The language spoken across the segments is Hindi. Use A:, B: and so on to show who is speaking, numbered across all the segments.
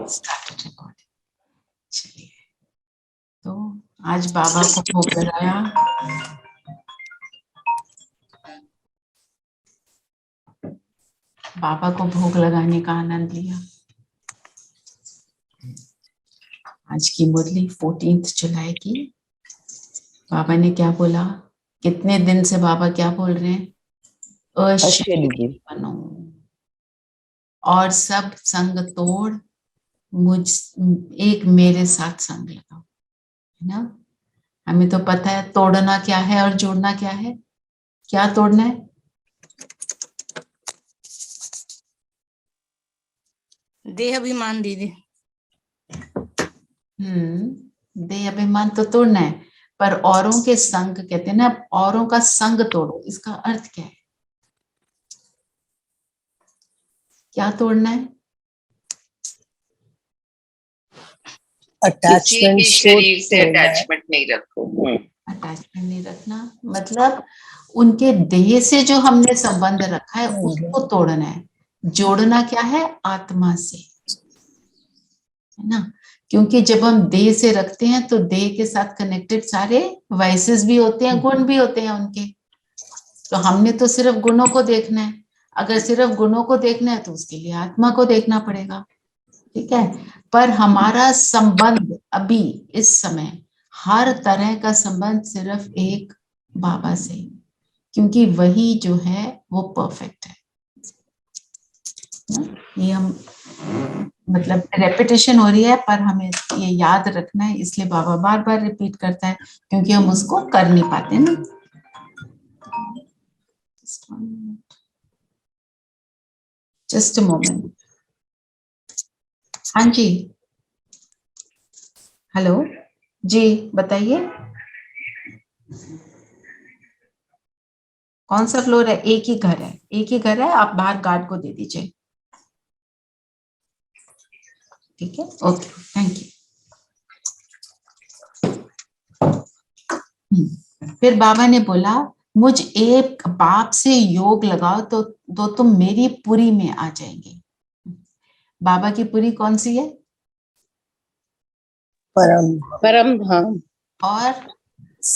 A: Started recording. चलिए, तो आज बाबा को भोग लगाया। बाबा को भोग लगाने का आनंद लिया। आज की मुरली 14 जुलाई की। बाबा ने क्या बोला? कितने दिन से बाबा क्या बोल रहे हैं? अशरीरी बनो और सब संग तोड़, मुझ एक मेरे साथ संग लगाओ, है ना। हमें तो पता है तोड़ना क्या है और जोड़ना क्या है। क्या तोड़ना है?
B: देह अभिमान दीदी।
A: देह अभिमान तो तोड़ना है, पर औरों के संग कहते हैं ना, औरों का संग तोड़ो। इसका अर्थ क्या है? क्या तोड़ना है?
C: अटैचमेंट, शरीर से अटैचमेंट नहीं रखो।
A: अटैचमेंट नहीं रखना मतलब उनके देह से जो हमने संबंध रखा है उसको तोड़ना है। जोड़ना क्या है? आत्मा से, है ना। क्योंकि जब हम देह से रखते हैं तो देह के साथ कनेक्टेड सारे वाइसेस भी होते हैं, गुण भी होते हैं उनके। तो हमने तो सिर्फ गुणों को देखना है। अगर सिर्फ गुणों को देखना है तो उसके लिए आत्मा को देखना पड़ेगा, ठीक है। पर हमारा संबंध अभी इस समय हर तरह का संबंध सिर्फ एक बाबा से, क्योंकि वही जो है वो परफेक्ट है। ये हम मतलब रेपिटेशन हो रही है, पर हमें ये याद रखना है, इसलिए बाबा बार बार रिपीट करता है, क्योंकि हम उसको कर नहीं पाते ना। Just a moment. हाँ जी, हेलो जी, बताइए कौन सा फ्लोर है? एक ही घर है, एक ही घर है। आप बाहर गार्ड को दे दीजिए, ठीक है। Okay, thank you. फिर बाबा ने बोला, मुझ एक बाप से योग लगाओ तो तुम मेरी पुरी में आ जाएंगे। बाबा की पुरी कौन सी है?
C: परम धाम
A: और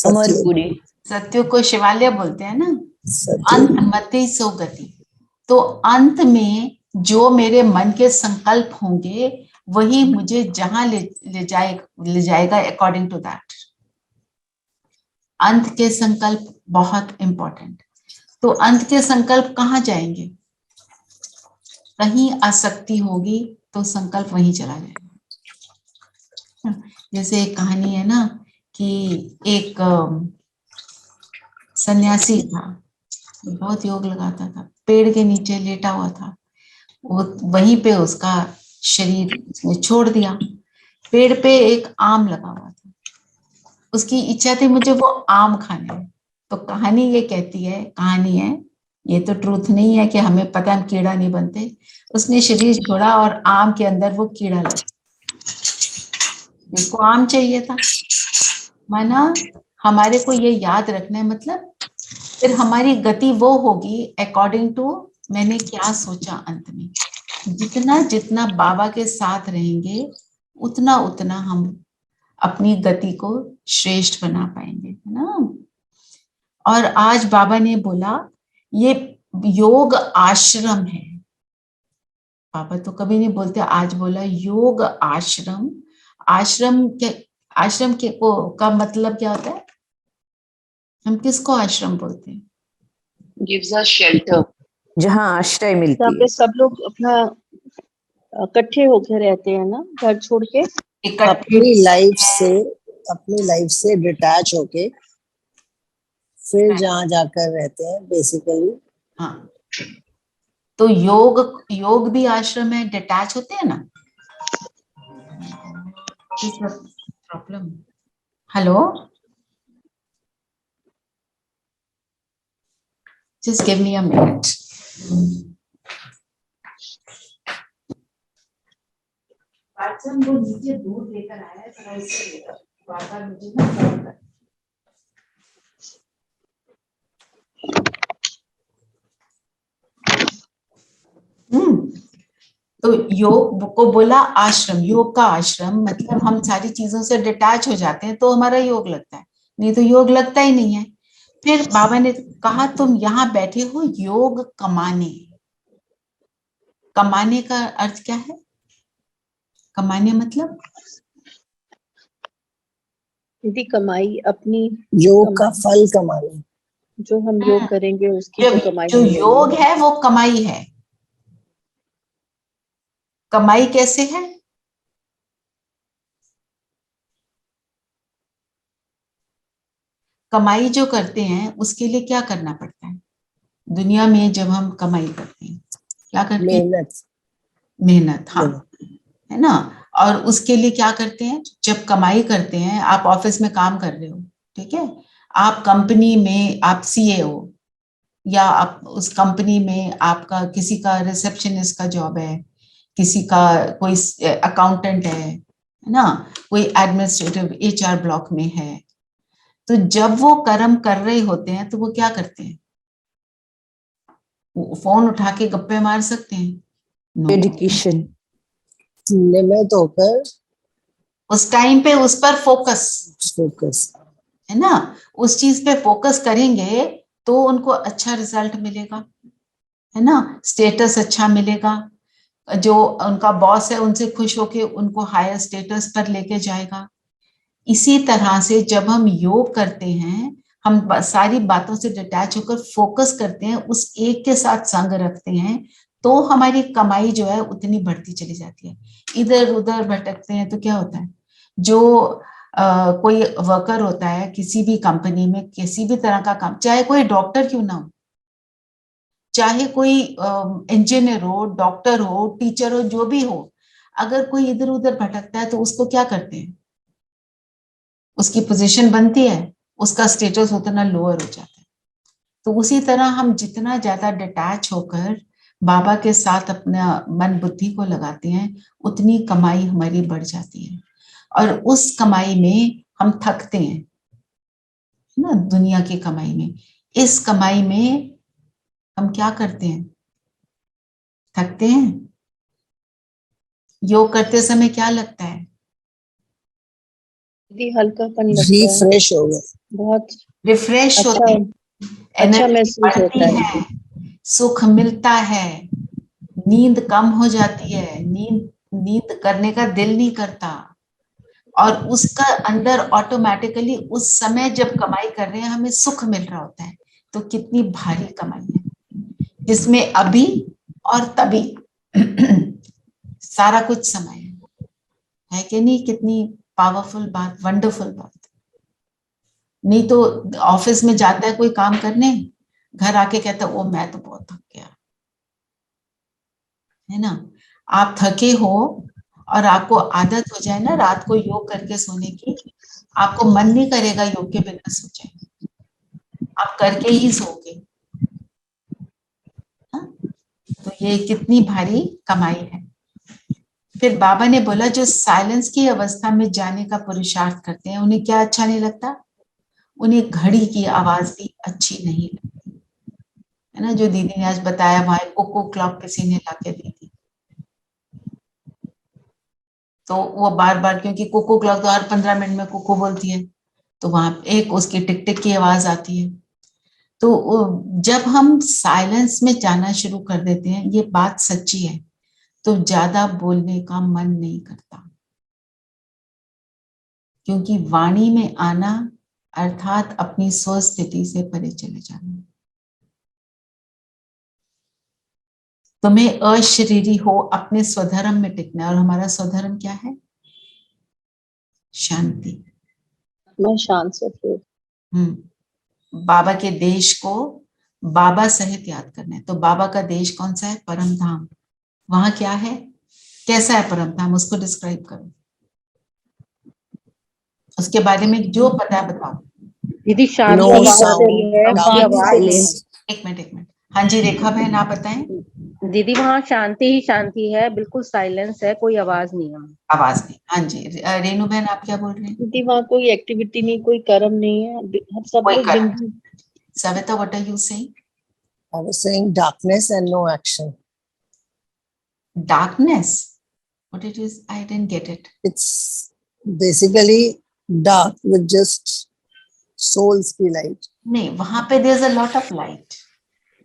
C: अमरपुरी।
A: सत्य को शिवालय बोलते हैं ना। अंत मते सो गति। तो अंत में जो मेरे मन के संकल्प होंगे वही मुझे जहां ले जाएगा अकॉर्डिंग टू दैट। अंत के संकल्प बहुत इंपॉर्टेंट। तो अंत के संकल्प कहाँ जाएंगे? कहीं आसक्ति होगी तो संकल्प वहीं चला जाएगा। जैसे एक कहानी है ना कि एक सन्यासी था, बहुत योग लगाता था, पेड़ के नीचे लेटा हुआ था। वो वहीं पे उसका शरीर उसने छोड़ दिया। पेड़ पे एक आम लगा हुआ था, उसकी इच्छा थी मुझे वो आम खाना है। तो कहानी ये कहती है, कहानी है, ये तो ट्रूथ नहीं है कि हमें पता हम कीड़ा नहीं बनते। उसने शरीर छोड़ा और आम के अंदर वो कीड़ा लगा, उसको आम चाहिए था। माना हमारे को ये याद रखना है, मतलब फिर हमारी गति वो होगी अकॉर्डिंग टू मैंने क्या सोचा अंत में। जितना जितना बाबा के साथ रहेंगे उतना उतना हम अपनी गति को श्रेष्ठ बना पाएंगे, है ना। और आज बाबा ने बोला ये योग आश्रम है। बाबा तो कभी नहीं बोलते, आज बोला योग आश्रम। आश्रम के को का मतलब क्या होता है? हम किसको आश्रम बोलते हैं?
C: गिव्स अस शेल्टर,
D: जहाँ आश्रय मिलती है।
E: पे सब लोग अपना इकट्ठे होकर रहते हैं ना, घर छोड़ के।
C: अपनी लाइफ से डिटैच होके फिर जहाँ जाकर रहते हैं बेसिकली।
A: हाँ, तो योग भी आश्रम में डिटैच होते हैं ना। Problem. Hello, just give me a minute. वो नीचे दूध लेकर आया है, थोड़ा इससे बार-बार मुझे ना फोन कर। तो योग को बोला आश्रम, योग का आश्रम मतलब हम सारी चीजों से डिटैच हो जाते हैं तो हमारा योग लगता है, नहीं तो योग लगता ही नहीं है। फिर बाबा ने कहा तुम यहाँ बैठे हो योग कमाने। कमाने का अर्थ क्या है? कमाने मतलब
E: यदि कमाई अपनी
C: योग का फल कमाना।
E: जो हम योग करेंगे उसकी तो कमाई
A: जो
E: मिलेगी।
A: योग है वो कमाई है। कमाई कैसे है? कमाई जो करते हैं उसके लिए क्या करना पड़ता है दुनिया में? जब हम कमाई करते हैं क्या करते हैं?
C: मेहनत।
A: मेहनत, हाँ, है ना। और उसके लिए क्या करते हैं? जब कमाई करते हैं, आप ऑफिस में काम कर रहे हो, ठीक है, आप कंपनी में आप सीए हो, या आप उस कंपनी में आपका किसी का रिसेप्शनिस्ट का जॉब है, किसी का कोई अकाउंटेंट है ना, कोई एडमिनिस्ट्रेटिव एचआर ब्लॉक में है। तो जब वो कर्म कर रहे होते हैं तो वो क्या करते हैं? वो फोन उठा के गप्पे मार सकते हैं?
D: डेडिकेशन,
C: नियमित होकर
A: उस टाइम पे उस पर फोकस,
C: फोकस।
A: है ना, उस चीज पे फोकस करेंगे तो उनको अच्छा रिजल्ट मिलेगा, है ना, स्टेटस अच्छा मिलेगा, जो उनका बॉस है उनसे खुश होके उनको हायर स्टेटस पर लेके जाएगा। इसी तरह से जब हम योग करते हैं, हम सारी बातों से डिटैच होकर फोकस करते हैं, उस एक के साथ संग रखते हैं, तो हमारी कमाई जो है उतनी बढ़ती चली जाती है। इधर उधर भटकते हैं तो क्या होता है? जो कोई वर्कर होता है किसी भी कंपनी में, किसी भी तरह का काम, चाहे कोई डॉक्टर क्यों ना हो, चाहे कोई इंजीनियर हो, डॉक्टर हो, टीचर हो, जो भी हो, अगर कोई इधर उधर भटकता है तो उसको क्या करते हैं? उसकी पोजीशन बनती है, उसका स्टेटस उतना लोअर हो जाता है। तो उसी तरह हम जितना ज्यादा डिटैच होकर बाबा के साथ अपना मन बुद्धि को लगाते हैं, उतनी कमाई हमारी बढ़ जाती है। और उस कमाई में हम थकते हैं, है ना, दुनिया की कमाई में। इस कमाई में हम क्या करते हैं? थकते हैं। योग करते समय क्या लगता है?
E: यदि हल्कापन लगता है,
C: रिफ्रेश हो गए।
E: बहुत
A: रिफ्रेश
E: अच्छा,
A: होते हैं,
E: अच्छा
A: एनर्जी
E: महसूस होता
A: बढ़ती
E: है।
A: है, सुख मिलता है, नींद कम हो जाती है, नींद नींद करने का दिल नहीं करता। और उसका अंदर ऑटोमेटिकली उस समय जब कमाई कर रहे हैं हमें सुख मिल रहा होता है। तो कितनी भारी कमाई है जिसमें अभी और तभी सारा कुछ समय है कि नहीं? कितनी पावरफुल बात, वंडरफुल बात। नहीं तो ऑफिस में जाता है कोई काम करने, घर आके कहता है ओ मैं तो बहुत थक गया, है ना। आप थके हो और आपको आदत हो जाए ना रात को योग करके सोने की, आपको मन नहीं करेगा योग के बिना सो जाए, आप करके ही सोओगे। हाँ? तो ये कितनी भारी कमाई है। फिर बाबा ने बोला जो साइलेंस की अवस्था में जाने का पुरुषार्थ करते हैं उन्हें क्या अच्छा नहीं लगता? उन्हें घड़ी की आवाज भी अच्छी नहीं लगती, है ना। जो दीदी ने आज बताया वहां कोको क्लॉक किसी ने लाके दी थी, तो वो बार बार, क्योंकि कोको क्लॉक तो हर 15 मिनट में कोको बोलती है, तो वहां एक उसकी टिक टिक की आवाज आती है। तो जब हम साइलेंस में जाना शुरू कर देते हैं, ये बात सच्ची है, तो ज्यादा बोलने का मन नहीं करता, क्योंकि वाणी में आना अर्थात अपनी स्वस्थिति से परे चले जाना। तुम्हें अशरीरी हो, अपने स्वधर्म में टिकना, और हमारा स्वधर्म क्या है? शांति।
E: मैं शांत से फिर
A: बाबा के देश को बाबा सहित याद करना है। तो बाबा का देश कौन सा है? परम धाम। वहां क्या है? कैसा है परम धाम? उसको डिस्क्राइब करो, उसके बारे में जो पता है बताओ।
B: दीदी शांति
C: नो
B: का
C: साउंड,
B: है, कोई आवाज नहीं।
C: साइलेंस।
A: एक मिनट। हाँ जी रेखा बहन आप बताएं।
B: दीदी वहाँ शांति ही शांति है, बिल्कुल साइलेंस है, कोई आवाज नहीं है।
A: आवाज नहीं, हाँ जी। रेनू बहन आप क्या बोल रहे हैं?
E: यदि वहाँ कोई एक्टिविटी नहीं, कोई कर्म नहीं है, सब
A: कोई
E: लोग
A: कर्म।
E: बिंदु।
A: Savita what are you saying?
C: I was saying darkness and no action.
A: darkness. What it is? I didn't get it.
C: It's basically dark with just souls की light.
A: नहीं, वहां पे there's a lot of light.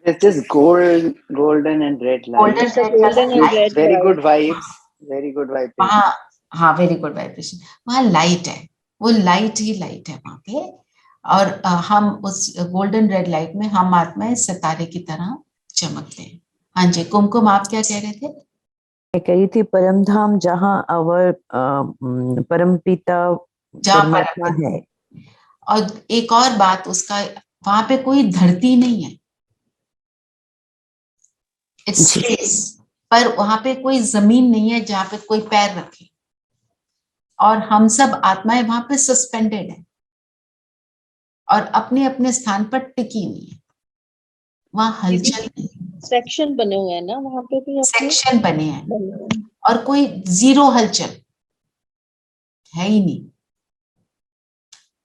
F: There's this golden and red light.
A: Golden
E: It's a
A: red
E: golden
A: color
E: and
A: light.
E: red
F: Very
E: light.
F: good vibes. Very good vibration.
A: वहाँ, हाँ, वेरी गुड वाइब्रेशन. वहाँ लाइट है, वो लाइट ही लाइट है वहां पे. और हम उस गोल्डन रेड लाइट में हम आत्माएं सितारे की तरह चमकते हैं. हाँ जी, कुमकुम आप क्या कह रहे थे?
D: मैं कही थी परम धाम जहाँ अवर परम पिता
A: जहाँ
D: परमात्मा
A: परम-
D: है.
A: और एक और बात उसका, वहां पे कोई धरती नहीं है, इट्स
D: जी.
A: स्पेस. पर वहां पे कोई जमीन नहीं है जहाँ पे कोई पैर रखे. और हम सब आत्माएं वहां पे सस्पेंडेड है और अपने अपने स्थान पर टिकी हुई है. वहां हलचल नहीं,
E: सेक्शन बने हुए हैं ना वहाँ पे भी अपने
A: सेक्शन बने हैं
E: बने हुए हैं।
A: और कोई जीरो हलचल है ही नहीं.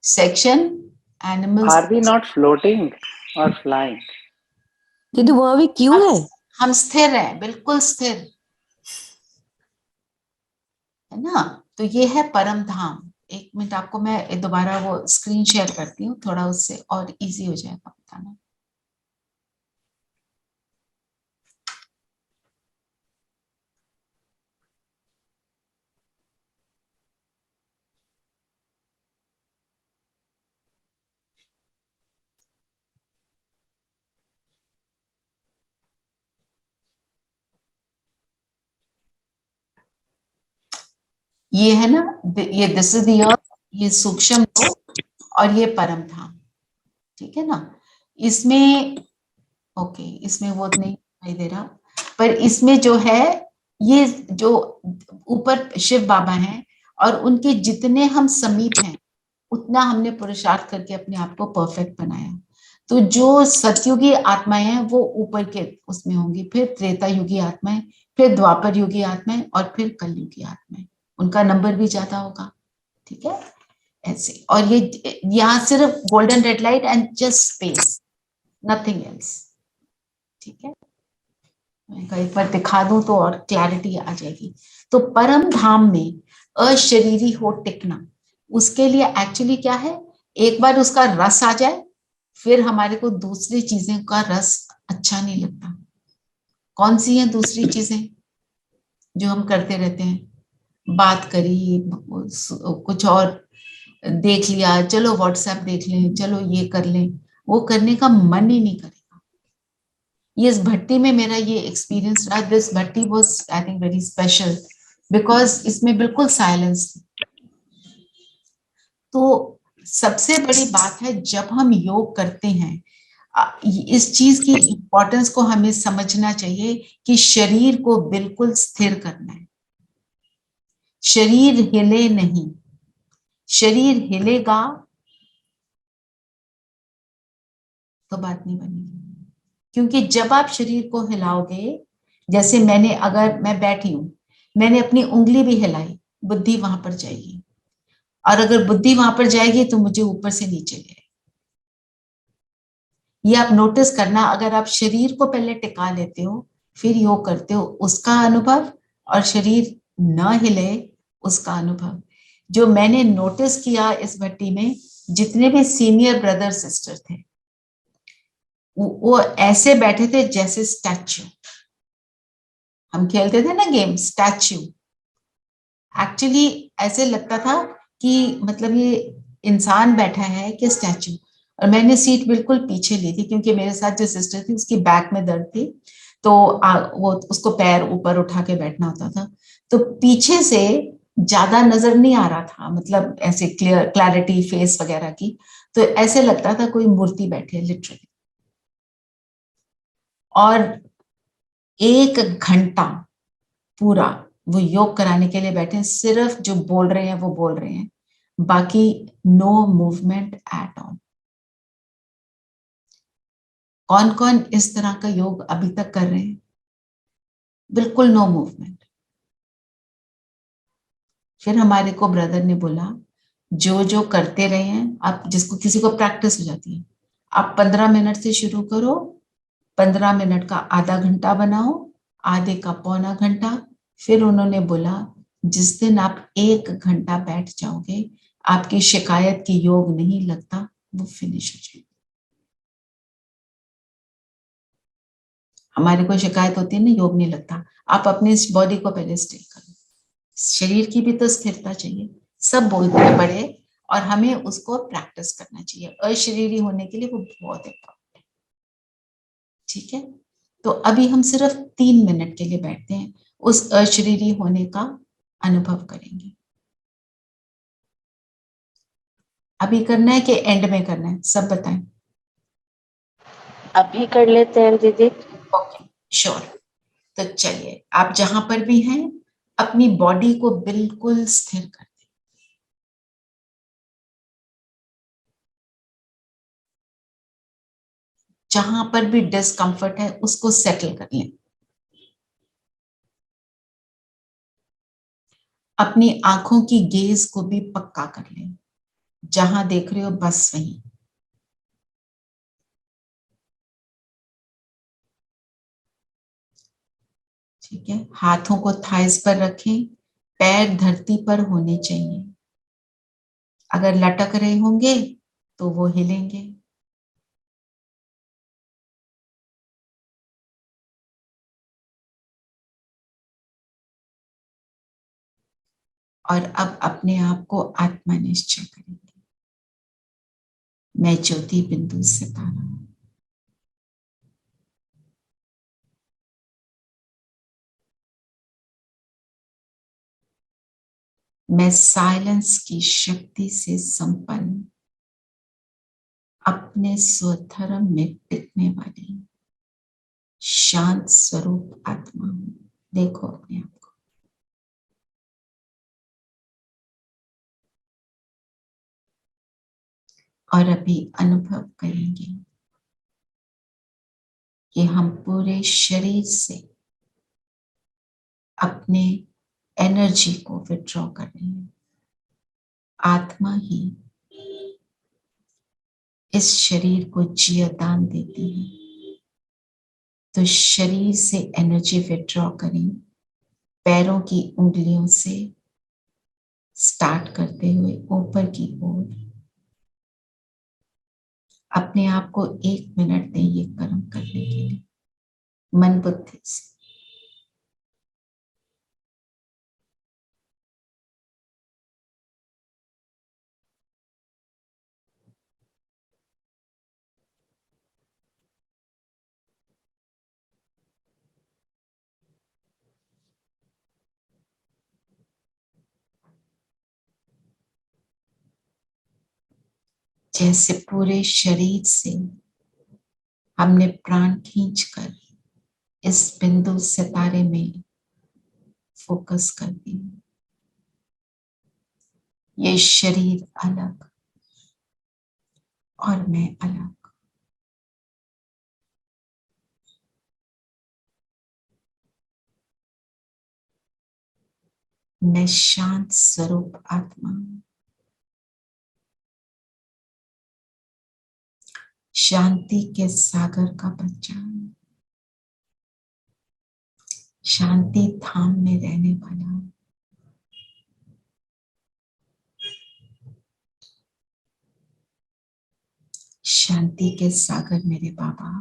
A: Section animals.
F: Are we not floating or flying?
D: किंतु वहाँ भी क्यों है?
A: हम स्थिर हैं, बिल्कुल स्थिर है ना. तो ये है परम धाम. एक मिनट, आपको मैं दोबारा वो स्क्रीन शेयर करती हूँ, थोड़ा उससे और इजी हो जाएगा बताना. ये है ना, ये दिस इज द अर्थ, ये सूक्ष्म लोक और ये परम धाम. ठीक है ना. इसमें ओके, इसमें वो नहीं दिखाई दे रहा, पर इसमें जो है, ये जो ऊपर शिव बाबा हैं और उनके जितने हम समीप हैं उतना हमने पुरुषार्थ करके अपने आप को परफेक्ट बनाया. तो जो सतयुगी आत्माएं हैं वो ऊपर के उसमें होंगी, फिर त्रेता युगी आत्माएं, फिर द्वापर युगी आत्माएं और फिर कलयुगी आत्माएं. उनका नंबर भी ज्यादा होगा. ठीक है, ऐसे. और ये यहाँ सिर्फ golden red light and just space, nothing else. ठीक है, मैं एक बार दिखा दूं तो और क्लैरिटी आ जाएगी. तो परम धाम में अशरीरी हो टिकना, उसके लिए एक्चुअली क्या है, एक बार उसका रस आ जाए फिर हमारे को दूसरी चीजें का रस अच्छा नहीं लगता. कौन सी है दूसरी चीजें जो हम करते रहते हैं? बात करी, कुछ और देख लिया, चलो व्हाट्सएप देख लें, चलो ये कर लें, वो करने का मन ही नहीं करेगा. ये इस भट्टी में मेरा ये एक्सपीरियंस रहा. This Bhatti was I think very special because इसमें बिल्कुल साइलेंस. तो सबसे बड़ी बात है, जब हम योग करते हैं, इस चीज की इंपॉर्टेंस को हमें समझना चाहिए कि शरीर को बिल्कुल स्थिर करना है. शरीर हिले नहीं. शरीर हिलेगा तो बात नहीं बनेगी. क्योंकि जब आप शरीर को हिलाओगे, जैसे अगर मैं बैठी हूं, मैंने अपनी उंगली भी हिलाई, बुद्धि वहां पर जाएगी. और अगर बुद्धि वहां पर जाएगी तो मुझे ऊपर से नीचे ले. ये आप नोटिस करना, अगर आप शरीर को पहले टिका लेते हो फिर योग करते हो, उसका अनुभव, और शरीर न हिले उसका अनुभव. जो मैंने नोटिस किया इस भट्टी में, जितने भी सीनियर ब्रदर सिस्टर थे वो ऐसे बैठे थे जैसे स्टैच्यू. हम खेलते थे ना गेम स्टैच्यू, एक्चुअली ऐसे लगता था कि मतलब ये इंसान बैठा है कि स्टैच्यू. और मैंने सीट बिल्कुल पीछे ली थी क्योंकि मेरे साथ जो सिस्टर थी उसकी बैक में दर्द थी, तो वो उसको पैर ऊपर उठा के बैठना होता था. तो पीछे से ज्यादा नजर नहीं आ रहा था, मतलब ऐसे क्लैरिटी फेस वगैरह की. तो ऐसे लगता था कोई मूर्ति बैठी है लिटरली. और 1 घंटा पूरा वो योग कराने के लिए बैठे, सिर्फ जो बोल रहे हैं वो बोल रहे हैं, बाकी नो मूवमेंट एट ऑल. कौन कौन इस तरह का योग अभी तक कर रहे हैं? बिल्कुल नो मूवमेंट. फिर हमारे को ब्रदर ने बोला, जो जो करते रहे हैं, आप जिसको किसी को प्रैक्टिस हो जाती है, आप 15 मिनट से शुरू करो, 15 मिनट का आधा घंटा बनाओ, आधे का पौना घंटा। फिर उन्होंने बोला जिस दिन आप 1 घंटा बैठ जाओगे, आपकी शिकायत की योग नहीं लगता, वो फिनिश हो जाएगी। हमारे को शिकायत होती है ना, योग नहीं लगता, आप अपनी इस बॉडी को पहले स्टे करो, शरीर की भी तो स्थिरता चाहिए। सब बोलते हैं बड़े, और हमें उसको प्रैक्टिस करना चाहिए। अशरीरी होने के लिए वो बहुत इंपॉर्टेंट है। ठीक है, तो अभी हम सिर्फ 3 मिनट के लिए बैठते हैं, उस अशरीरी होने का अनुभव करेंगे। अभी करना है कि एंड में करना है, सब बताएं।
E: अभी कर लेते हैं दीदी।
A: Okay, sure. तो चलिए, आप जहां पर भी हैं अपनी बॉडी को बिल्कुल स्थिर कर दें। जहां पर भी डिस्कंफर्ट है उसको सेटल कर लें। अपनी आंखों की गेज को भी पक्का कर लें, जहां देख रहे हो बस वहीं। ठीक है, हाथों को थाइस पर रखें, पैर धरती पर होने चाहिए। अगर लटक रहे होंगे तो वो हिलेंगे। और अब अपने आप को आत्मा निश्चय करेंगे, मैं ज्योति बिंदु सितारा हूं। मैं साइलेंस की शक्ति से संपन्न अपने स्वधर्म में टिकने वाली शांत स्वरूप आत्मा हूं। देखो अपने आप को। और अभी अनुभव करेंगे कि हम पूरे शरीर से अपने एनर्जी को विड्रॉ कर रहे हैं। आत्मा ही इस शरीर को जियादान देती है। तो शरीर से एनर्जी विड्रॉ करें, पैरों की उंगलियों से स्टार्ट करते हुए ऊपर की ओर। अपने आप को 1 मिनट दें ये कर्म करने के लिए, मन बुद्धि से। जैसे पूरे शरीर से हमने प्राण खींचकर इस बिंदु सितारे में फोकस कर दिया। ये शरीर अलग और मैं अलग। मैं शांत स्वरूप आत्मा हूं। शांति के सागर का बच्चा हूं। शांति धाम में रहने वाला हूं। शांति के सागर मेरे बाबा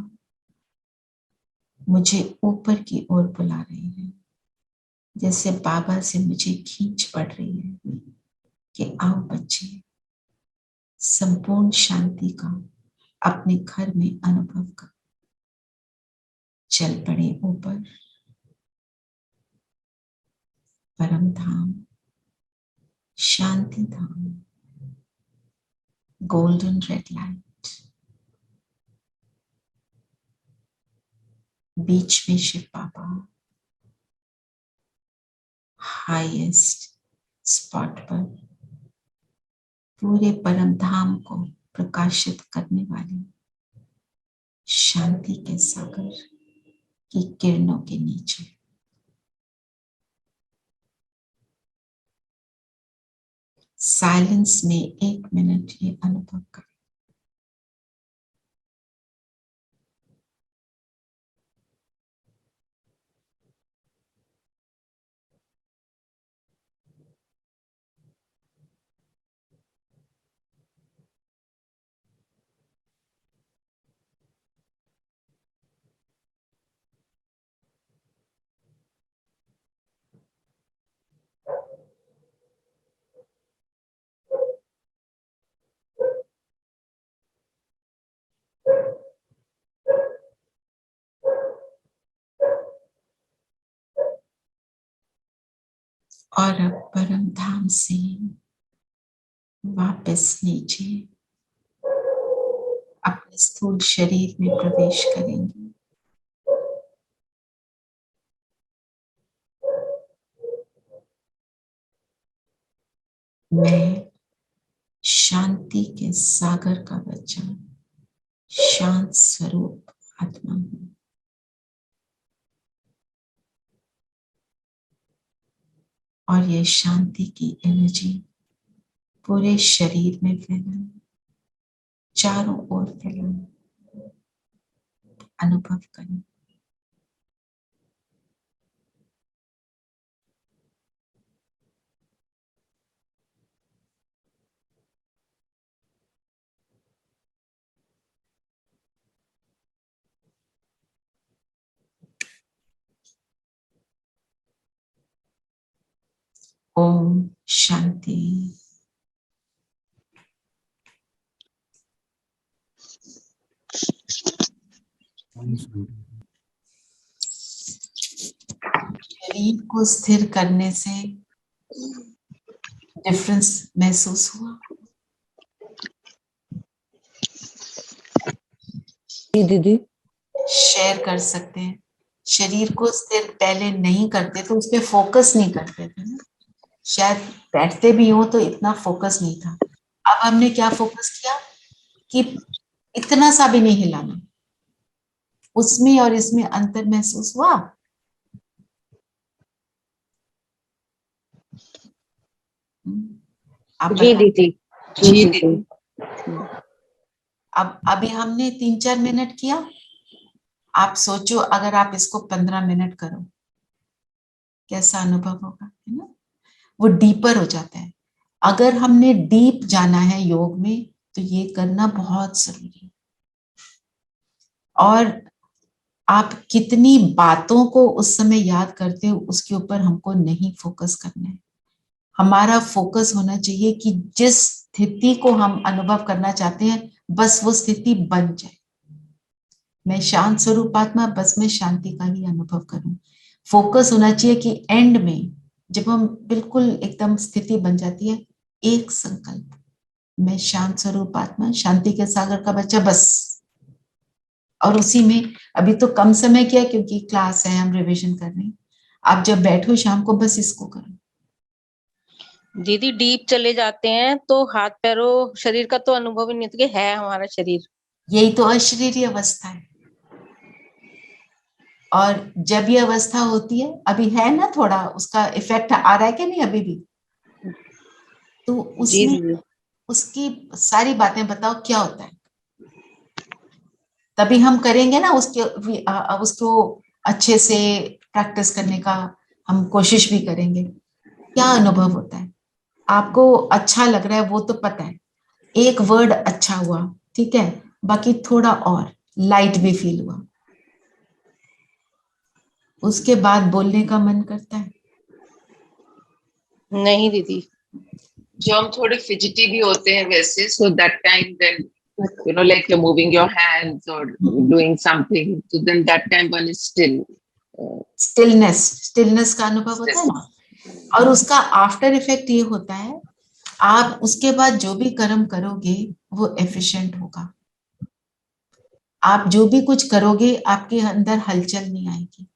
A: मुझे ऊपर की ओर बुला रहे हैं, जैसे बाबा से मुझे खींच पड़ रही है कि आओ बच्चे, संपूर्ण शांति का अपने घर में अनुभव कर। चल पड़े ऊपर, परम धाम, शांति धाम, गोल्डन रेड लाइट, बीच में शिव बाबा, हाईएस्ट स्पॉट पर पूरे परम धाम को प्रकाशित करने वाली शांति के सागर की किरणों के नीचे। साइलेंस में 1 मिनट ये अनुभव करें। और अब परम धाम से वापस नीचे अपने स्थूल शरीर में प्रवेश करेंगे। मैं शांति के सागर का बच्चा, शांत स्वरूप आत्मा हूं। और ये शांति की एनर्जी पूरे शरीर में फैलाएं, चारों ओर फैलाएं, अनुभव करें। ओम शांति। शरीर को स्थिर करने से डिफरेंस महसूस हुआ?
D: जी दीदी।
A: शेयर कर सकते हैं। शरीर को स्थिर पहले नहीं करते तो उस पर फोकस नहीं करते थे ना, शायद बैठते भी हो तो इतना फोकस नहीं था। अब हमने क्या फोकस किया कि इतना सा भी नहीं हिलाना। उसमें और इसमें अंतर महसूस हुआ? आप
B: जी
A: बताएं।
B: दीदी। जी दीदी।
A: अब अभी हमने 3-4 मिनट किया। आप सोचो अगर आप इसको 15 मिनट करो, कैसा अनुभव होगा, है ना? वो डीपर हो जाता है। अगर हमने डीप जाना है योग में तो ये करना बहुत जरूरी है। और आप कितनी बातों को उस समय याद करते हो उसके ऊपर हमको नहीं फोकस करना है। हमारा फोकस होना चाहिए कि जिस स्थिति को हम अनुभव करना चाहते हैं बस वो स्थिति बन जाए। मैं शांत स्वरूप आत्मा, बस मैं शांति का ही अनुभव करूं। फोकस होना चाहिए कि एंड में जब हम बिल्कुल एकदम स्थिति बन जाती है, एक संकल्प, मैं शांत स्वरूप आत्मा, शांति के सागर का बच्चा, बस। और उसी में अभी तो कम समय किया क्योंकि क्लास है, हम रिवीजन कर रहे हैं। आप जब बैठो शाम को बस इसको करो।
B: दीदी डीप चले जाते हैं तो हाथ पैरों शरीर का तो अनुभव ही नहीं होता कि है हमारा शरीर।
A: यही तो अशरीरी अवस्था है। और जब ये अवस्था होती है, अभी है ना, थोड़ा उसका इफेक्ट आ रहा है कि नहीं अभी भी? तो
E: जी
A: उसमें
E: जी।
A: उसकी सारी बातें बताओ क्या होता है। तभी हम करेंगे ना उसको अच्छे से प्रैक्टिस करने का हम कोशिश भी करेंगे। क्या अनुभव होता है आपको? अच्छा लग रहा है वो तो पता है, एक वर्ड अच्छा हुआ, ठीक है, बाकी थोड़ा और लाइट भी फील हुआ, उसके बाद बोलने का मन करता है?
B: नहीं दीदी।
G: जो हम थोड़े फिजिटी भी होते हैं वैसे, so that time then like you're moving your hands or doing something, so then that time one is still.
A: Stillness का अनुभव होता है ना। और उसका आफ्टर इफेक्ट ये होता है, आप उसके बाद जो भी कर्म करोगे वो एफिशिएंट होगा। आप जो भी कुछ करोगे आपके अंदर हलचल नहीं आएगी।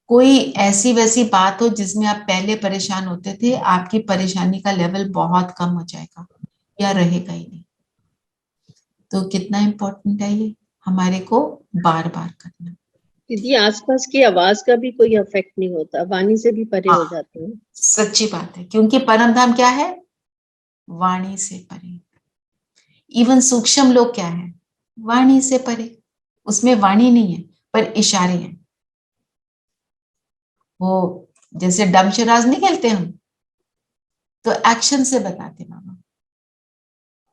A: कोई ऐसी वैसी बात हो जिसमें आप पहले परेशान होते थे, आपकी परेशानी का लेवल बहुत कम हो जाएगा या रहेगा ही नहीं। तो कितना इम्पोर्टेंट है ये हमारे को बार बार करना।
E: दीदी आसपास की आवाज का भी कोई इफेक्ट नहीं होता, वाणी से भी परे हो जाते हैं।
A: सच्ची बात है, क्योंकि परम धाम क्या है? वाणी से परे। इवन सूक्ष्म लोग क्या है? वाणी से परे। उसमें वाणी नहीं है पर इशारे हैं। वो जैसे डम शराज नहीं खेलते हम, तो एक्शन से बताते बाबा।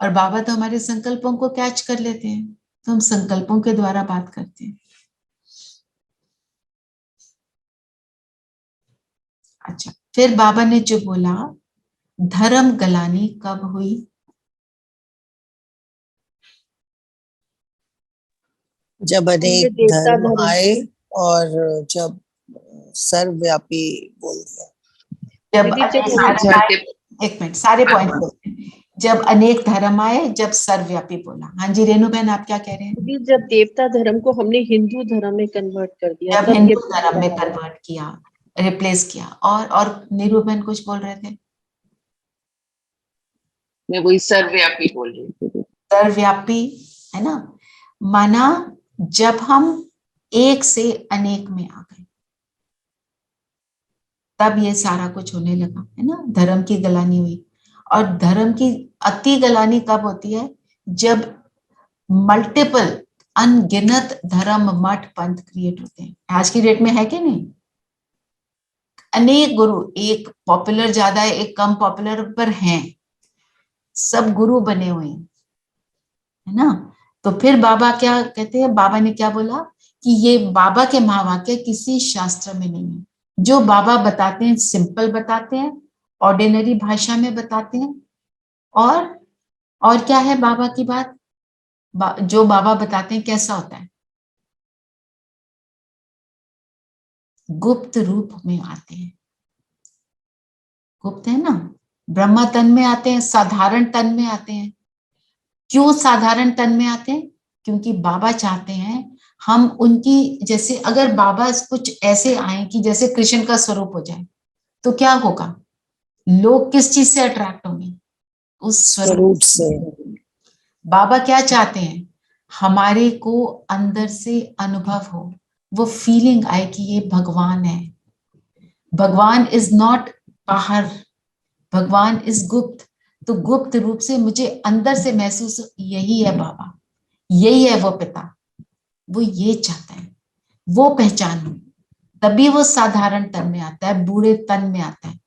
A: और बाबा तो हमारे संकल्पों को कैच कर लेते हैं, तो हम संकल्पों के द्वारा बात करते हैं। अच्छा, फिर बाबा ने जो बोला, धर्म गलानी कब हुई?
C: जब
E: ये
C: अनेक
E: देवता
C: धर्म
E: धर्म।
C: आए और जब सर्वव्यापी बोल दिया।
A: जब
G: दीदी, जब
A: अनेक
G: हमें
A: धर्म आए, एक मिनट सारे पॉइंट बोलते हैं। जब अनेक धर्म आए, जब सर्वव्यापी बोला। हाँ जी रेणु बहन, आप क्या कह रहे हैं?
E: दीदी, जब देवता धर्म को हमने हिंदू धर्म में कन्वर्ट कर दिया,
A: जब
E: तब ये
A: हिंदू धर्म में कन्वर्ट किया, रिप्लेस किया। और नीरू बहन कुछ बोल रहे थे?
G: मैं वही सर्वव्यापी बोल रही थी।
A: सर्वव्यापी है ना, माना जब हम एक से अनेक में आ गए, तब ये सारा कुछ होने लगा, है ना। धर्म की गलानी हुई। और धर्म की अति गलानी कब होती है? जब मल्टीपल, अनगिनत धर्म, मठ, पंथ क्रिएट होते हैं। आज की डेट में है कि नहीं? अनेक गुरु, एक पॉपुलर ज्यादा है, एक कम पॉपुलर, पर हैं, सब गुरु बने हुए हैं, है ना। तो फिर बाबा क्या कहते हैं? बाबा ने क्या बोला कि ये बाबा के महावाक्य किसी शास्त्र में नहीं है। जो बाबा बताते हैं सिंपल बताते हैं, ऑर्डिनरी भाषा में बताते हैं। और क्या है बाबा की बात? जो बाबा बताते हैं कैसा होता है? गुप्त रूप में आते हैं। गुप्त है ना, ब्रह्मा तन में आते हैं, साधारण तन में आते हैं। क्यों साधारण तन में आते हैं? क्योंकि बाबा चाहते हैं हम उनकी, जैसे अगर बाबा कुछ ऐसे आए कि जैसे कृष्ण का स्वरूप हो जाए, तो क्या होगा? लोग किस चीज से अट्रैक्ट होंगे? उस स्वरूप
C: से।
A: बाबा क्या चाहते हैं? हमारे को अंदर से अनुभव हो, वो फीलिंग आए कि ये भगवान है। भगवान इज नॉट बाहर, भगवान इज गुप्त। तो गुप्त रूप से मुझे अंदर से महसूस हो, यही है बाबा, यही है वो पिता। वो ये चाहता है, वो पहचान हो, तभी वो साधारण तन में आता है, बूढ़े तन में आता है।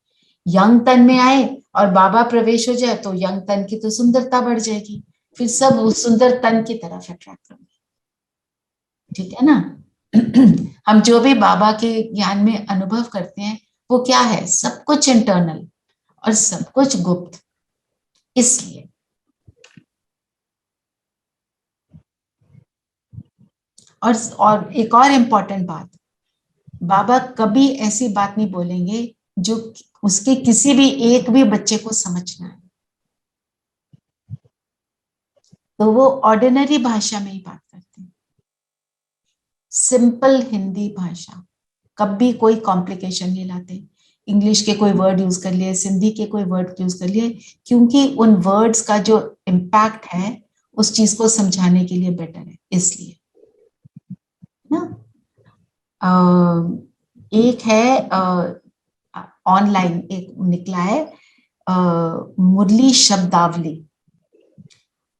A: यंग तन में आए और बाबा प्रवेश हो जाए तो यंग तन की तो सुंदरता बढ़ जाएगी, फिर सब उस सुंदर तन की तरफ अट्रैक्ट होंगे। ठीक है ना। हम जो भी बाबा के ज्ञान में अनुभव करते हैं, वो क्या है? सब कुछ इंटरनल और सब कुछ गुप्त। इसलिए और एक और इम्पोर्टेंट बात, बाबा कभी ऐसी बात नहीं बोलेंगे जो उसके किसी भी एक भी बच्चे को समझना है। तो वो ऑर्डिनरी भाषा में ही बात करते हैं, सिंपल हिंदी भाषा, कभी कोई कॉम्प्लिकेशन नहीं लाते। इंग्लिश के कोई वर्ड यूज कर लिए, सिंधी के कोई वर्ड यूज कर लिए, क्योंकि उन वर्ड्स का जो इम्पैक्ट है उस चीज को समझाने के लिए बेटर है, इसलिए ना। एक है ऑनलाइन एक निकला है मुरली शब्दावली,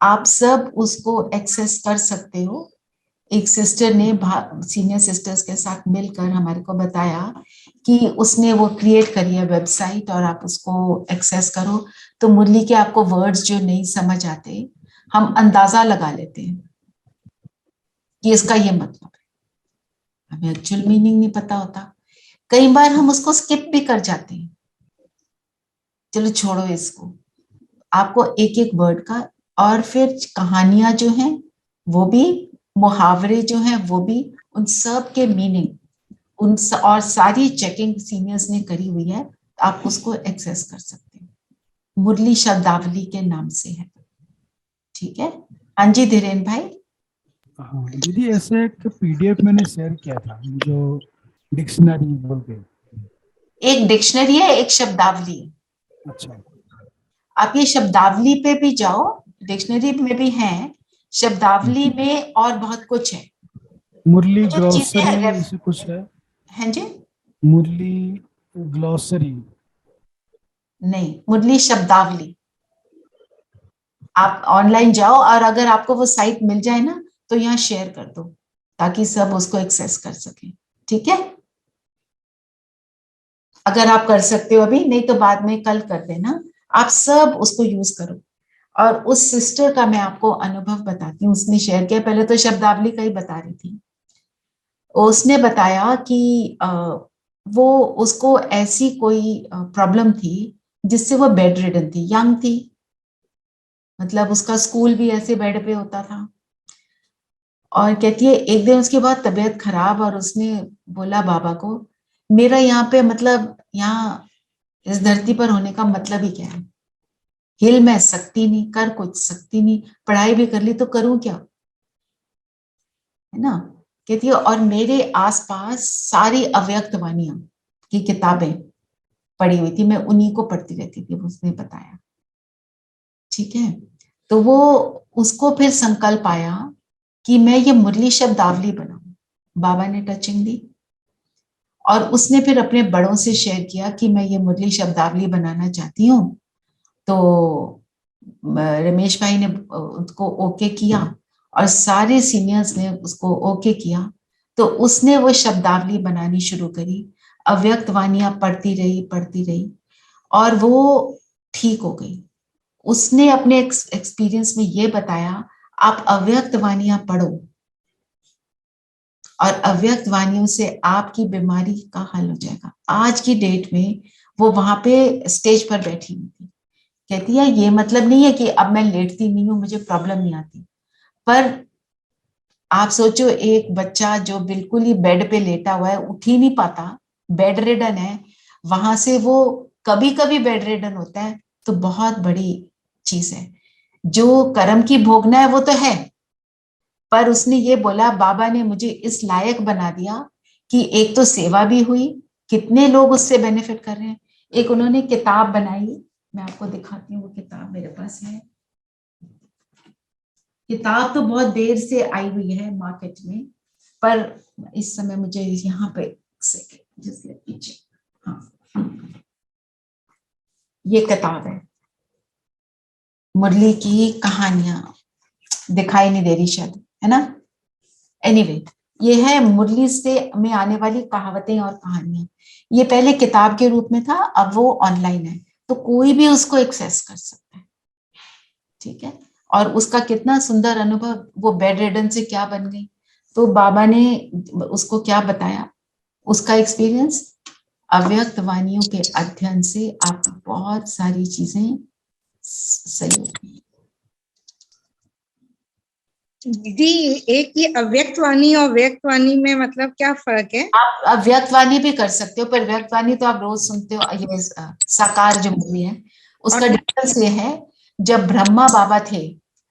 A: आप सब उसको एक्सेस कर सकते हो। एक सिस्टर ने सीनियर सिस्टर्स के साथ मिलकर हमारे को बताया कि उसने वो क्रिएट करी है वेबसाइट, और आप उसको एक्सेस करो तो मुरली के आपको वर्ड्स जो नहीं समझ आते, हम अंदाजा लगा लेते हैं कि इसका ये मतलब है। हमें एक्चुअल मीनिंग नहीं पता होता, कई बार हम उसको स्किप भी कर जाते हैं। चलो छोड़ो इसको, आपको एक एक वर्ड का, और फिर कहानियां जो हैं वो भी, मुहावरे जो हैं वो भी, उन सब के मीनिंग और सारी चेकिंग सीनियर्स ने करी हुई है, आप उसको एक्सेस कर सकते हैं। मुरली शब्दावली के नाम से है। ठीक है। हाँ जी धीरेन भाई।
H: हाँ दीदी, ऐसे एक पीडीएफ मैंने शेयर किया था जो डिक्शनरी बोल के।
A: एक डिक्शनरी है, एक शब्दावली है।
H: अच्छा,
A: आप ये शब्दावली पे भी जाओ, डिक्शनरी में भी है, शब्दावली में और बहुत कुछ है।
H: मुरली
A: जो चीजें
H: ग्लॉसरी ऐसे कुछ है?
A: हैं जी,
H: मुरली ग्लॉसरी
A: नहीं, मुरली शब्दावली। आप ऑनलाइन जाओ और अगर आपको वो साइट मिल जाए ना तो यहाँ शेयर कर दो ताकि सब उसको एक्सेस कर सके। ठीक है, अगर आप कर सकते हो अभी, नहीं तो बाद में कल कर देना। आप सब उसको यूज करो। और उस सिस्टर का मैं आपको अनुभव बताती हूँ, उसने शेयर किया। पहले तो शब्दावली का ही बता रही थी। उसने बताया कि वो उसको ऐसी कोई प्रॉब्लम थी जिससे वो बेड रिडन थी, यंग थी, मतलब उसका स्कूल भी ऐसे बेड पे होता था। और कहती है एक दिन उसके बाद तबीयत खराब, और उसने बोला बाबा को, मेरा यहाँ पे मतलब यहाँ इस धरती पर होने का मतलब ही क्या है? हिल मैं सकती नहीं, कर कुछ सकती नहीं, पढ़ाई भी कर ली तो करूं क्या, है ना। कहती है और मेरे आसपास सारी अव्यक्त वाणियां की किताबें पढ़ी हुई थी, मैं उन्हीं को पढ़ती रहती थी, उसने बताया। ठीक है, तो वो उसको फिर संकल्प आया कि मैं ये मुरली शब्दावली बनाऊं। बाबा ने टचिंग दी और उसने फिर अपने बड़ों से शेयर किया कि मैं ये मुरली शब्दावली बनाना चाहती हूँ। तो रमेश भाई ने उसको ओके किया और सारे सीनियर्स ने उसको ओके किया। तो उसने वो शब्दावली बनानी शुरू करी, अव्यक्त वाणियां पढ़ती रही और वो ठीक हो गई। उसने अपने एक्सपीरियंस में ये बताया, आप अव्यक्त वाणियां पढ़ो और अव्यक्त वाणियों से आपकी बीमारी का हल हो जाएगा। आज की डेट में वो वहां पे स्टेज पर बैठी हुई थी, कहती है ये मतलब नहीं है कि अब मैं लेटती नहीं हूं, मुझे प्रॉब्लम नहीं आती, पर आप सोचो एक बच्चा जो बिल्कुल ही बेड पे लेटा हुआ है, उठ ही नहीं पाता, बेड रिडन है, वहां से वो कभी कभी बेड रिडन होता है, तो बहुत बड़ी चीज है। जो कर्म की भोगना है वो तो है, पर उसने ये बोला बाबा ने मुझे इस लायक बना दिया कि एक तो सेवा भी हुई, कितने लोग उससे बेनिफिट कर रहे हैं। एक उन्होंने किताब बनाई, मैं आपको दिखाती हूँ, वो किताब मेरे पास है। किताब तो बहुत देर से आई हुई है मार्केट में, पर इस समय मुझे यहाँ पे पीछे, हाँ ये किताब है, मुरली की कहानियां, दिखाई नहीं दे रही शायद, है ना। एनीवे ये है मुरली से में आने वाली कहावतें और कहानियां। ये पहले किताब के रूप में था, अब वो ऑनलाइन है, तो कोई भी उसको एक्सेस कर सकता है। ठीक है, और उसका कितना सुंदर अनुभव, वो बेड रिडन से क्या बन गई। तो बाबा ने उसको क्या बताया, उसका एक्सपीरियंस, अव्यक्त वाणियों के अध्ययन से आप बहुत सारी चीजें सही होती हैं।
I: दीदी एक ये अव्यक्त वाणी और व्यक्त वाणी में मतलब क्या फर्क है?
A: आप अव्यक्त वाणी भी कर सकते हो, पर व्यक्त वाणी तो आप रोज सुनते हो, ये साकार जो मूवी है उसका डिफरेंस ये है, जब ब्रह्मा बाबा थे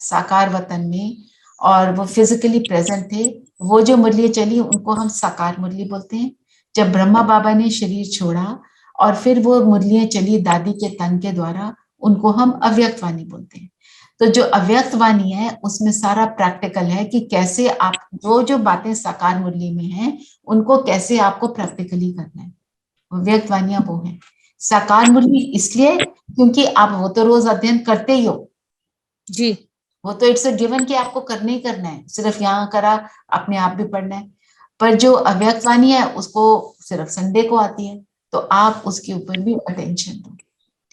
A: साकार वतन में और वो फिजिकली प्रेजेंट थे, वो जो मुरली चली उनको हम साकार मुरली बोलते हैं। जब ब्रह्मा बाबा ने शरीर छोड़ा और फिर वो मुरलियां चली दादी के तन के द्वारा, उनको हम अव्यक्त वाणी बोलते हैं। तो जो अव्यक्त वाणी है उसमें सारा प्रैक्टिकल है कि कैसे आप जो जो बातें साकार मुरली में हैं उनको कैसे आपको प्रैक्टिकली करना है। व्यक्त वाणियां वो है। साकार मुरली इसलिए क्योंकि आप वो तो रोज अध्ययन करते ही हो
I: जी,
A: वो तो इट्स अ गिवन कि आपको करना ही करना है, सिर्फ यहाँ करा अपने आप भी पढ़ना है। पर जो अव्यक्त वाणी है उसको सिर्फ संडे को आती है, तो आप उसके ऊपर भी अटेंशन दो,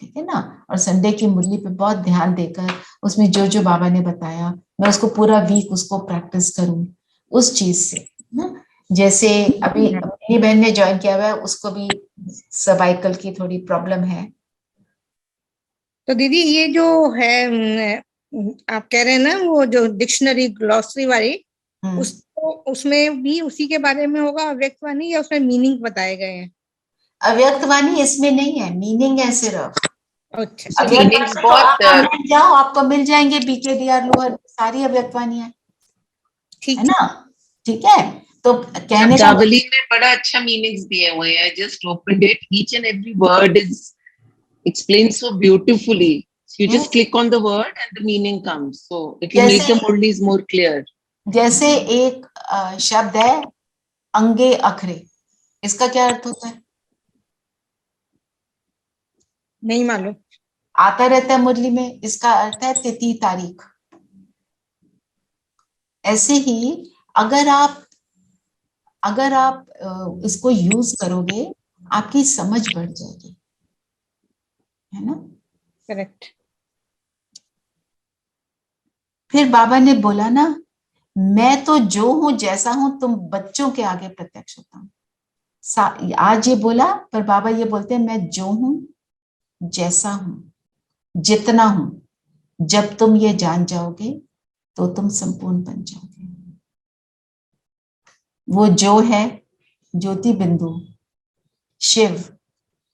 A: ठीक है ना। और संडे की मुरली पे बहुत ध्यान देकर उसमें जो जो बाबा ने बताया, मैं उसको पूरा वीक उसको प्रैक्टिस करूं उस चीज से ना। जैसे अभी मेरी बहन ने ज्वाइन किया हुआ है, उसको भी सर्वाइकल की थोड़ी प्रॉब्लम है।
I: तो दीदी ये जो है आप कह रहे हैं ना वो जो डिक्शनरी ग्लॉसरी वाली, उसको उसमें भी उसी के बारे में होगा अव्यक्त वाणी, या उसमें मीनिंग बताए गए हैं?
A: अव्यक्त वाणी इसमें नहीं है, मीनिंग है सिर्फ।
I: अच्छा,
A: अव्यक्त
G: मीनिंग्स
A: वाणी तो आप
G: बहुत
A: ऑनलाइन जाओ आपको मिल जाएंगे, BKDR लोअर सारी अव्यक्त वाणी है
I: ठीक
A: ना। ठीक है, तो कहने का
G: शब्दावली में बड़ा अच्छा मीनिंग्स दिए हुए हैं। Just open it, each and every word is explained so beautifully. So you just click on the word and the meaning comes. So it will make the murlis more clear.
A: जैसे एक शब्द है अंगे अखरे, इसका क्या अर्थ होता है?
I: नहीं मालूम।
A: आता रहता है मुरली में, इसका अर्थ है तिथि तारीख। ऐसे ही अगर आप इसको यूज करोगे आपकी समझ बढ़ जाएगी, है ना।
I: करेक्ट।
A: फिर बाबा ने बोला ना, मैं तो जो हूं जैसा हूं तुम बच्चों के आगे प्रत्यक्ष होता हूं। आज ये बोला, पर बाबा ये बोलते हैं मैं जो हूं जैसा हूं जितना हूं, जब तुम ये जान जाओगे तो तुम संपूर्ण बन जाओगे। वो जो है ज्योति बिंदु शिव,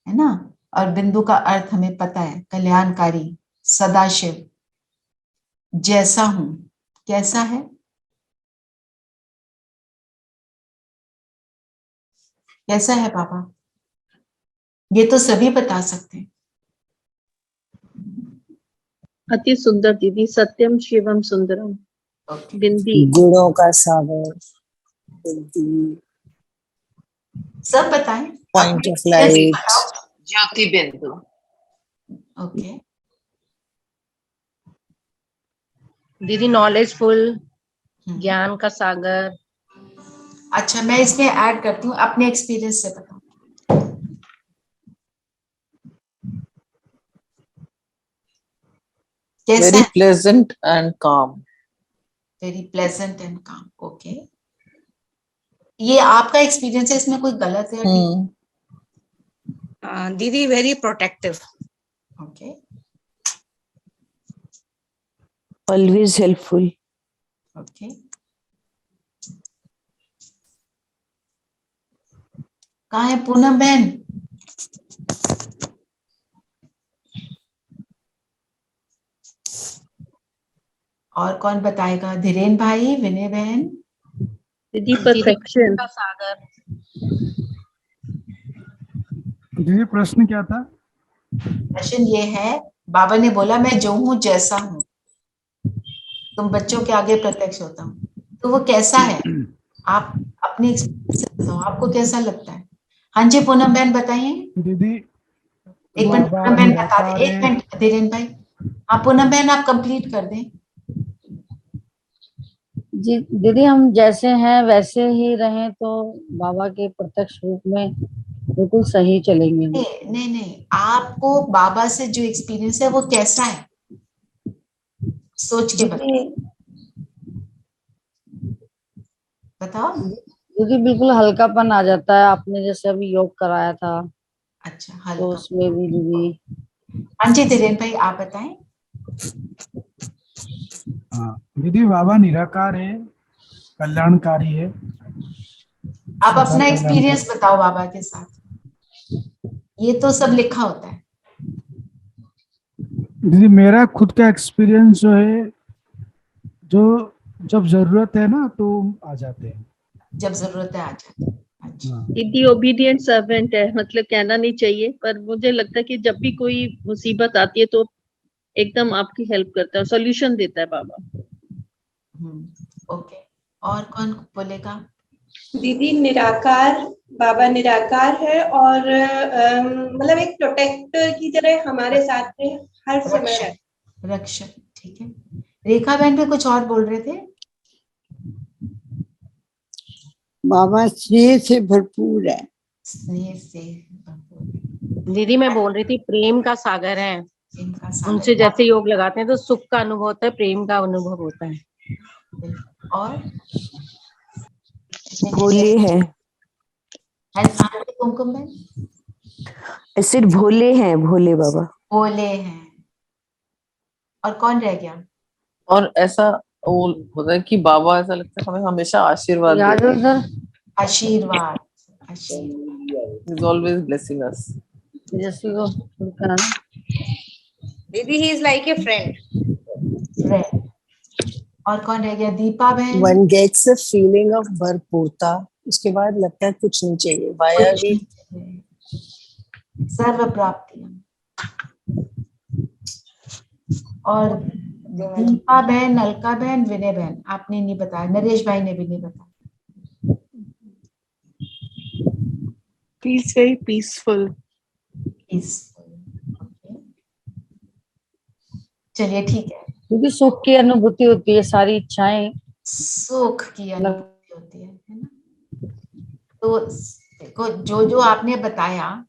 A: है ना, और बिंदु का अर्थ हमें पता है, कल्याणकारी, सदाशिव, जैसा हूं, कैसा है? कैसा है पापा? ये तो सभी बता सकते हैं।
E: अति सुंदर दीदी, सत्यम शिवम सुंदरम।
A: ओके,
E: बिंदी,
C: गुणों का सागर, बुद्धि,
A: सब बताएं।
C: पॉइंट ऑफ
A: Yes,
C: लाइट,
A: बताओ।
G: Jyoti Bindu.
A: ओके,
B: दीदी नॉलेजफुल,
A: हम्म।
B: ज्ञान का सागर।
A: अच्छा, मैं इसमें ऐड करती हूँ, अपने एक्सपीरियंस से बताओ। कैसा
J: Very
A: है?
J: pleasant and calm.
A: Very pleasant and काम। ओके, ये आपका एक्सपीरियंस है, इसमें कोई गलत है? ठीक,
I: दीदी very protective.
A: Okay,
D: always helpful,
A: okay. कहाँ है पूनम बहन? और कौन बताएगा? धीरेन भाई, विनय बहन?
E: दीदी परफेक्शन।
B: का सागर।
H: दीदी प्रश्न क्या था?
A: क्वेश्चन ये है, बाबा ने बोला मैं जो हूं जैसा हूं, तुम बच्चों के आगे प्रत्यक्ष होता हूं, तो वो कैसा है? आप अपनी एक्सपीरियंस से बताओ, आपको कैसा लगता है? हाँ जी पूनम बहन बताइए।
H: दीदी
A: एक मिनट
H: बाबा
A: पूनम बहन बता
H: निराकार
A: दे, एक
H: है।
A: मिनट धीरेन भाई। हाँ पूनम बहन आप कंप्लीट कर दें।
K: जी दीदी, हम जैसे हैं वैसे ही रहें तो बाबा के प्रत्यक्ष रूप में बिल्कुल सही चलेंगे।
A: नहीं नहीं नहीं, आपको बाबा से जो एक्सपीरियंस है वो कैसा है? सोच के बताओ। बताओ।
K: दीदी बिल्कुल हल्कापन आ जाता है, आपने जैसे अभी योग कराया था
A: अच्छा,
K: तो
A: हल्का।
K: उसमें भी दीदी।
A: हाँ जी धीरेन भाई आप बताएं।
H: हाँ दीदी बाबा निराकार है, कल्याणकारी है।
A: आप
H: सदा
A: अपना एक्सपीरियंस
H: कल्याणकारी।
A: बताओ बाबा के साथ, ये तो सब लिखा होता है।
H: दीदी मेरा खुद का एक्सपीरियंस जो है, जो जब जरूरत है ना तो आ जाते हैं।
A: जब जरूरत है आ जाते हैं। अच्छा,
H: हाँ।
E: दीदी ओबीडियंट सर्वेंट है, मतलब कहना नहीं चाहिए, पर मुझे लगता है कि जब भी कोई मुसीबत आती है तो एकदम आपकी हेल्प करता है, सॉल्यूशन देता है बाबा।
A: ओके, और कौन बोलेगा?
L: दीदी निराकार, बाबा निराकार है और मतलब एक प्रोटेक्टर की तरह हमारे साथ में हर समय है।
A: रक्षक, ठीक है। रेखा बहन भी कुछ और बोल रहे थे।
C: बाबा स्नेह से भरपूर है।
A: स्नेह से भरपूर।
B: दीदी मैं बोल रही थी प्रेम का सागर है,
A: इनका सागर।
B: उनसे जैसे योग लगाते हैं तो सुख का अनुभव होता है, प्रेम का अनुभव होता है।
A: और
D: भोले हैं,
A: कुमकुम बहन?
D: ऐसे भोले हैं, भोले बाबा।
A: भोले हैं। और कौन रह गया?
J: और ऐसा वो होता है कि बाबा ऐसा लगता है हमें हमेशा आशीर्वाद देते हैं।
A: आशीर्वाद, आशीर्वाद।
J: He's always blessing us.
K: जैसे वो
I: दीदी he is like a friend.
A: Friend. और कौन रह गया? दीपा बहन?
C: One gets a feeling of भरपूरता, उसके बाद लगता है कुछ नहीं चाहिए। वाया भी
A: सर्व प्राप्ति। और दीपा बहन, अलका बहन, विनय बहन आपने नहीं बताया, नरेश भाई ने भी नहीं बताया।
G: Feels very peaceful.
A: चलिए ठीक है।
K: क्योंकि सुख की अनुभूति होती है, सारी इच्छाएं
A: सुख की अनुभूति होती है ना? तो देखो जो जो आपने बताया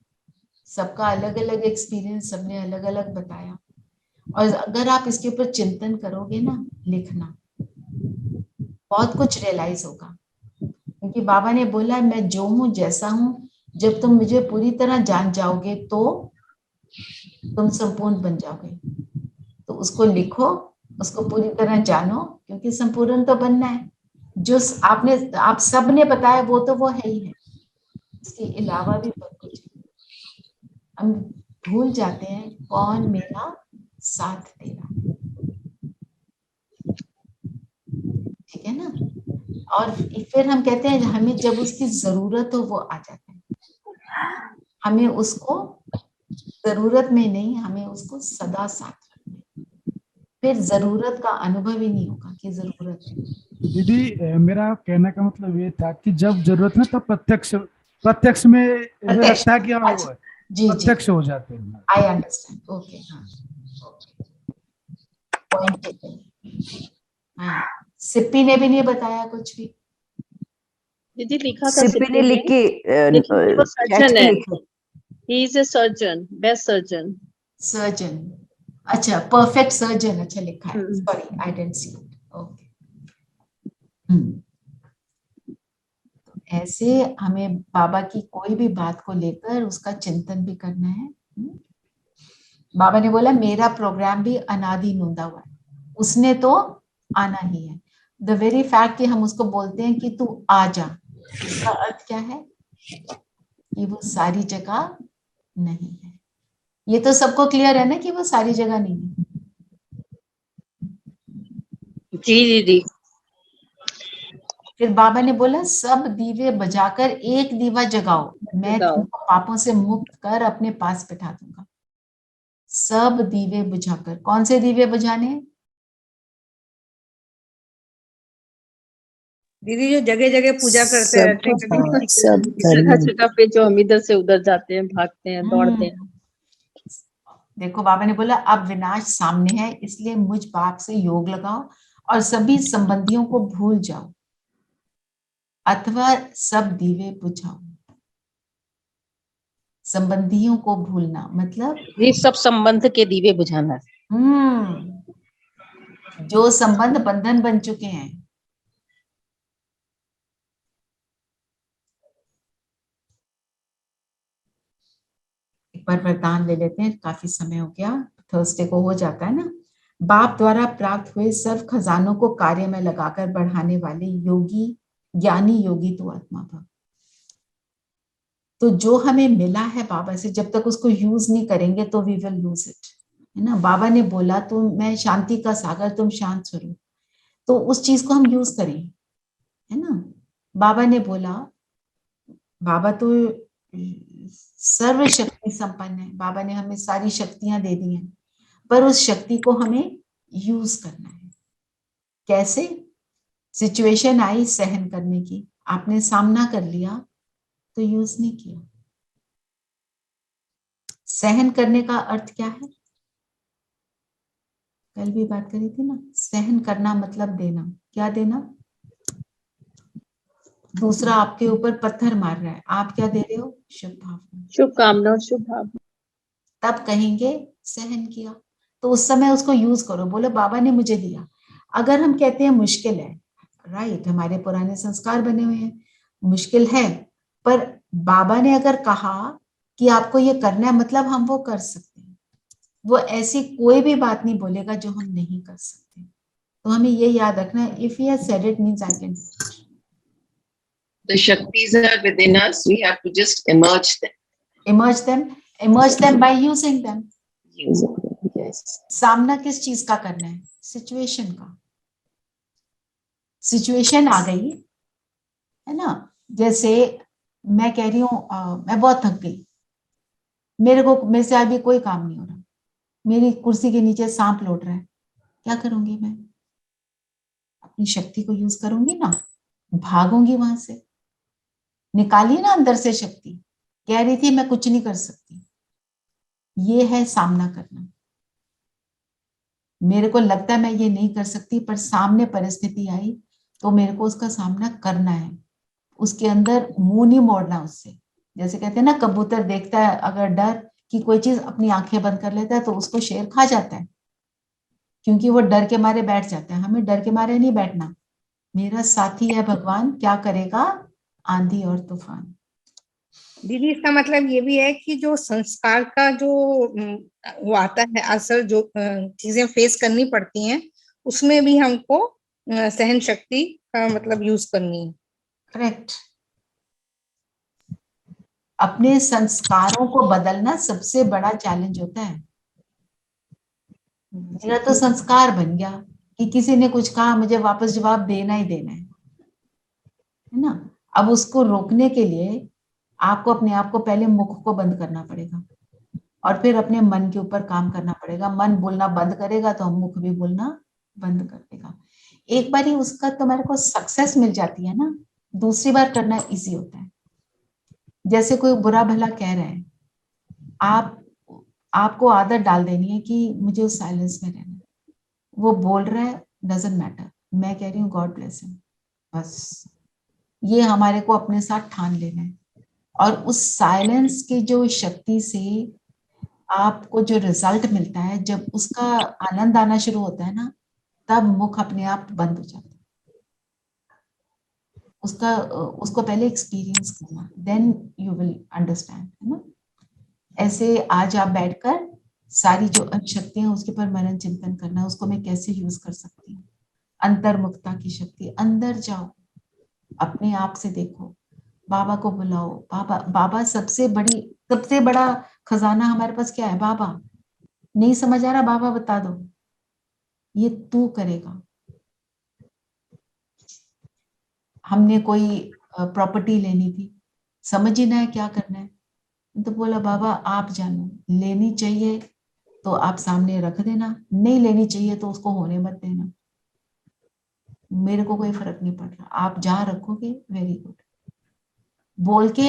A: सबका अलग अलग एक्सपीरियंस, सबने अलग अलग बताया, और अगर आप इसके ऊपर चिंतन करोगे ना, लिखना, बहुत कुछ रियलाइज होगा। क्योंकि बाबा ने बोला मैं जो हूं जैसा हूं, जब तुम मुझे पूरी तरह जान जाओगे तो तुम संपूर्ण बन जाओगे। तो उसको लिखो, उसको पूरी तरह जानो, क्योंकि संपूर्ण तो बनना है। जो आप सब ने बताया वो तो वो है ही है, इसके अलावा भी बहुत कुछ है। हम भूल जाते हैं कौन मेरा साथ दे रहा है, ठीक है ना। और फिर हम कहते हैं हमें जब उसकी जरूरत हो वो आ जाता है, हमें उसको जरूरत में नहीं, हमें उसको सदा साथ रखना है, फिर जरूरत का अनुभव ही नहीं होगा कि जरूरत है।
H: दीदी मेरा कहने का मतलब ये था कि जब जरूरत है तब प्रत्यक्ष में ऐसा लगता है कि हाँ वो है,
A: जी
H: प्रत्यक्ष हो जाते हैं।
A: आई अंडरस्टैंड, ओके, हाँ, पॉइंट टेकन। हाँ, सिप्पी ने भी नहीं बताया कुछ भी।
E: दीदी लिखा था
D: सिप्पी ने लिख के
E: लेकिन वो
D: चैट
E: सर्जन
D: में
E: है,
D: लिखा।
E: He is a surgeon, best surgeon.
A: Surgeon, अच्छा, परफेक्ट सर्जन, अच्छा लिखा है, sorry I didn't see it, okay. ऐसे हमें बाबा की कोई भी बात को लेकर उसका चिंतन भी करना है। बाबा ने बोला मेरा प्रोग्राम भी अनादि नोंदा हुआ है, उसने तो आना ही है। द वेरी फैक्ट कि हम उसको बोलते हैं कि तू आ जा, इसका अर्थ क्या है कि वो सारी जगह नहीं है। ये तो सबको क्लियर है ना कि वो सारी जगह नहीं है।
E: जी दीदी।
A: फिर बाबा ने बोला सब दीवे बजाकर एक दीवा जगाओ, मैं तुमको पापों से मुक्त कर अपने पास बिठा दूंगा। सब दीवे बुझाकर, कौन से दीवे बुझाने?
I: दीदी जो जगह जगह पूजा करते रहते हैं,
E: जगह जगह पे जो हम इधर से उधर जाते हैं, भागते हैं, दौड़ते हैं।
A: देखो बाबा ने बोला अब विनाश सामने है, इसलिए मुझ बाप से योग लगाओ और सभी संबंधियों को भूल जाओ अथवा सब दीवे बुझाओ। संबंधियों को भूलना मतलब
B: ये सब संबंध के दीवे बुझाना।
A: जो संबंध बंधन बन चुके हैं। एक बार वरदान ले लेते हैं, काफी समय हो गया, थर्सडे को हो जाता है ना। बाप द्वारा प्राप्त हुए सर्व खजानों को कार्य में लगाकर बढ़ाने वाले योगी, ज्ञानी योगी तो आत्मा भव। तो जो हमें मिला है बाबा से, जब तक उसको यूज नहीं करेंगे तो वी विल लूज इट, है ना। बाबा ने बोला तुम, मैं शांति का सागर, तुम शांत स्वरूप, तो उस चीज को हम यूज करें, है ना। बाबा ने बोला, बाबा तो सर्व शक्ति संपन्न है, बाबा ने हमें सारी शक्तियां दे दी हैं, पर उस शक्ति को हमें यूज करना है। कैसे? सिचुएशन आई सहन करने की, आपने सामना कर लिया तो यूज नहीं किया। सहन करने का अर्थ क्या है? कल भी बात करी थी ना, सहन करना मतलब देना। क्या देना? दूसरा आपके ऊपर पत्थर मार रहा है, आप क्या दे रहे हो? शुभकामना,
E: शुभकामना, शुभ भावना।
A: तब कहेंगे सहन किया। तो उस समय उसको यूज करो, बोलो बाबा ने मुझे दिया। अगर हम कहते हैं मुश्किल है, राइट, हमारे पुराने संस्कार बने हुए हैं, मुश्किल है, पर बाबा ने अगर कहा कि आपको ये करना है, मतलब हम वो कर सकते हैं। वो ऐसी कोई भी बात नहीं बोलेगा जो हम नहीं कर सकते। तो हमें ये याद रखना है, if he has said it means I can.
G: The Shaktis are within us. We have to just emerge them.
A: Emerge them by using them.
G: Yes.
A: सामना किस चीज का करना है? सिचुएशन का। सिचुएशन आ गई है ना, जैसे मैं कह रही हूँ मैं बहुत थक गई, मेरे से अभी कोई काम नहीं हो रहा, मेरी कुर्सी के नीचे सांप लौट रहा है, क्या करूंगी मैं? अपनी शक्ति को यूज करूंगी ना, भागूंगी वहां से, निकालिए ना अंदर से शक्ति। कह रही थी मैं कुछ नहीं कर सकती, ये है सामना करना। मेरे को लगता है मैं ये नहीं कर सकती, पर सामने परिस्थिति आई तो मेरे को उसका सामना करना है। उसके अंदर मुंह नहीं मोड़ना उससे। जैसे कहते हैं ना, कबूतर देखता है अगर डर की कोई चीज, अपनी आंखें बंद कर लेता है तो उसको शेर खा जाता है, क्योंकि वो डर के मारे बैठ जाता है। हमें डर के मारे नहीं बैठना। मेरा साथी है भगवान, क्या करेगा? आंधी और तूफान।
I: दीदी इसका मतलब ये भी है कि जो संस्कार का जो वो आता है असर, जो चीजें फेस करनी पड़ती हैं, उसमें भी हमको सहन शक्ति का मतलब यूज करनी है।
A: करेक्ट। अपने संस्कारों को बदलना सबसे बड़ा चैलेंज होता है। मेरा तो संस्कार बन गया कि किसी ने कुछ कहा मुझे वापस जवाब देना ही देना है ना। अब उसको रोकने के लिए आपको अपने आप को पहले मुख को बंद करना पड़ेगा और फिर अपने मन के ऊपर काम करना पड़ेगा। मन बोलना बंद करेगा तो मुख भी बोलना बंद कर देगा। एक बार ही उसका तो मेरे को सक्सेस मिल जाती है ना, दूसरी बार करना इजी होता है। जैसे कोई बुरा भला कह रहा है, आपको आदत डाल देनी है कि मुझे उस साइलेंस में रहना है। वो बोल रहा है, डजंट मैटर, मैं कह रही हूँ गॉड ब्लेस हिम, बस ये हमारे को अपने साथ ठान लेना है। और उस साइलेंस की जो शक्ति से आपको जो रिजल्ट मिलता है, जब उसका आनंद आना शुरू होता है ना, तब मुख अपने आप बंद हो जाता है। उसको पहले एक्सपीरियंस करना, देन यू विल अंडरस्टैंड, है ना। ऐसे आज आप बैठकर सारी जो शक्तियां उसके ऊपर मनन चिंतन करना, उसको मैं कैसे यूज कर सकती हूँ। अंतर्मुखता की शक्ति, अंदर जाओ, अपने आप से देखो, बाबा को बुलाओ। बाबा सबसे बड़ा खजाना हमारे पास क्या है? बाबा। नहीं समझ आ रहा, बाबा बता दो, ये तू करेगा। हमने कोई प्रॉपर्टी लेनी थी, समझ ही ना है क्या करना है, तो बोला बाबा आप जानो, लेनी चाहिए तो आप सामने रख देना, नहीं लेनी चाहिए तो उसको होने मत देना, मेरे को कोई फर्क नहीं पड़ रहा, आप जहां रखोगे वेरी गुड। बोल के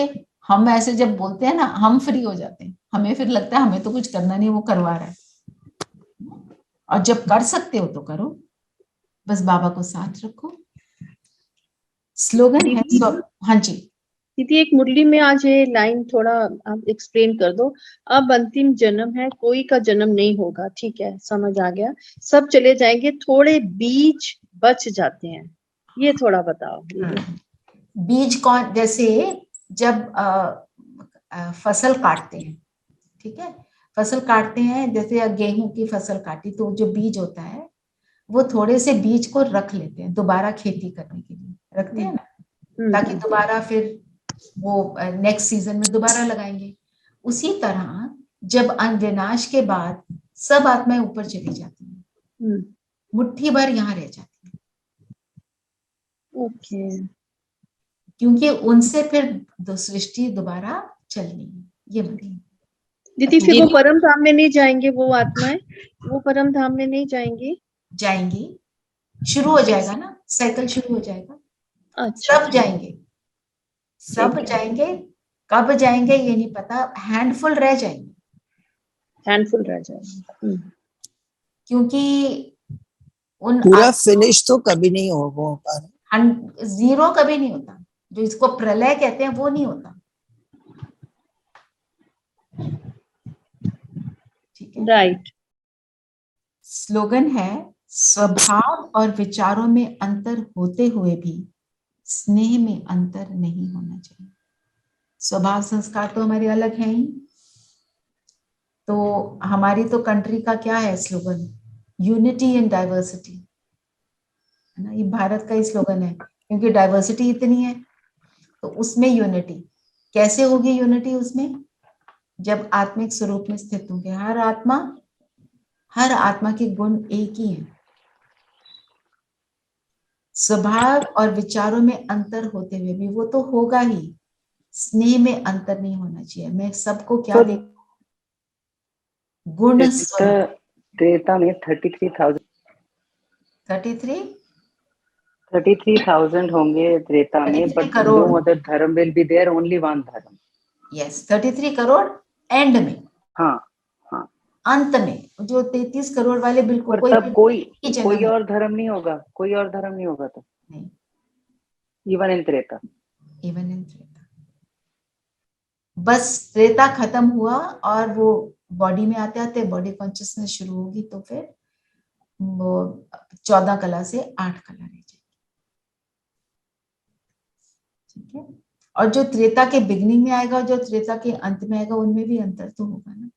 A: हम ऐसे जब बोलते हैं ना, हम फ्री हो जाते हैं, हमें फिर लगता है हमें तो कुछ करना नहीं, वो करवा रहा है। और जब कर सकते हो तो करो, बस बाबा को साथ रखो। स्लोगन है हाँ जी
E: दीदी, एक मुरली में आज ये लाइन थोड़ा आप एक्सप्लेन कर दो। अब अंतिम जन्म है, कोई का जन्म नहीं होगा, ठीक है, समझ आ गया, सब चले जाएंगे, थोड़े बीज बच जाते हैं, ये थोड़ा बताओ।
A: बीज कौन? जैसे जब फसल काटते हैं, ठीक है, फसल काटते हैं, जैसे गेहूं की फसल काटी तो जो बीज होता है वो थोड़े से बीज को रख लेते हैं, दोबारा खेती करने के लिए रखते हैं ना, ताकि दोबारा फिर वो नेक्स्ट सीजन में दोबारा लगाएंगे। उसी तरह जब विनाश के बाद सब आत्माएं ऊपर चली जाती हैं, मुट्ठी भर यहाँ रह जाती है।
E: ओके।
A: क्योंकि उनसे फिर सृष्टि दोबारा चलनी है, ये मतलब।
E: दीदी फिर वो परम धाम में नहीं जाएंगे, वो आत्माएं वो परम धाम में नहीं जाएंगी?
A: जाएंगी, शुरू हो जाएगा ना, साइकिल शुरू हो जाएगा।
E: अच्छा,
A: सब जाएंगे, सब जाएंगे, कब जाएंगे ये नहीं पता, हैंडफुल रह जाएंगे,
E: हैंडफुल रह जाएंगे,
A: क्योंकि उन
C: पूरा फिनिश तो कभी नहीं होगा,
A: जीरो कभी नहीं होता, जो इसको प्रलय कहते हैं वो नहीं होता, ठीक है,
E: राइट।
A: स्लोगन है, स्वभाव और विचारों में अंतर होते हुए भी स्नेह में अंतर नहीं होना चाहिए। स्वभाव संस्कार तो हमारे अलग हैं ही, तो हमारी तो कंट्री का क्या है स्लोगन? यूनिटी इन डाइवर्सिटी, है ना, ये भारत का ही स्लोगन है, क्योंकि डाइवर्सिटी इतनी है, तो उसमें यूनिटी कैसे होगी? यूनिटी उसमें जब आत्मिक स्वरूप में स्थित होंगे। हर आत्मा के गुण एक ही है। स्वभाव और विचारों में अंतर होते हुए भी वो तो होगा ही, स्नेह में अंतर नहीं होना चाहिए। मैं सबको क्या देख गुण
F: त्रेता में 33,000 होंगे त्रेता में, but no other dharma will be there, only one dharma.
A: Yes, 33 crore and में,
F: हाँ हाँ,
A: अंत में जो 33 करोड़ वाले बिल्कुल
F: कोई और धर्म नहीं होगा, कोई और धर्म नहीं होगा तो
A: नहीं,
F: इवन इन त्रेता,
A: बस त्रेता खत्म हुआ और वो बॉडी में आते आते बॉडी कॉन्शियसनेस शुरू होगी, तो फिर वो 14 कला से 8 कला रह जाएगी, ठीक है। और जो त्रेता के बिगनिंग में आएगा और जो त्रेता के अंत में आएगा, उनमें भी अंतर तो होगा ना।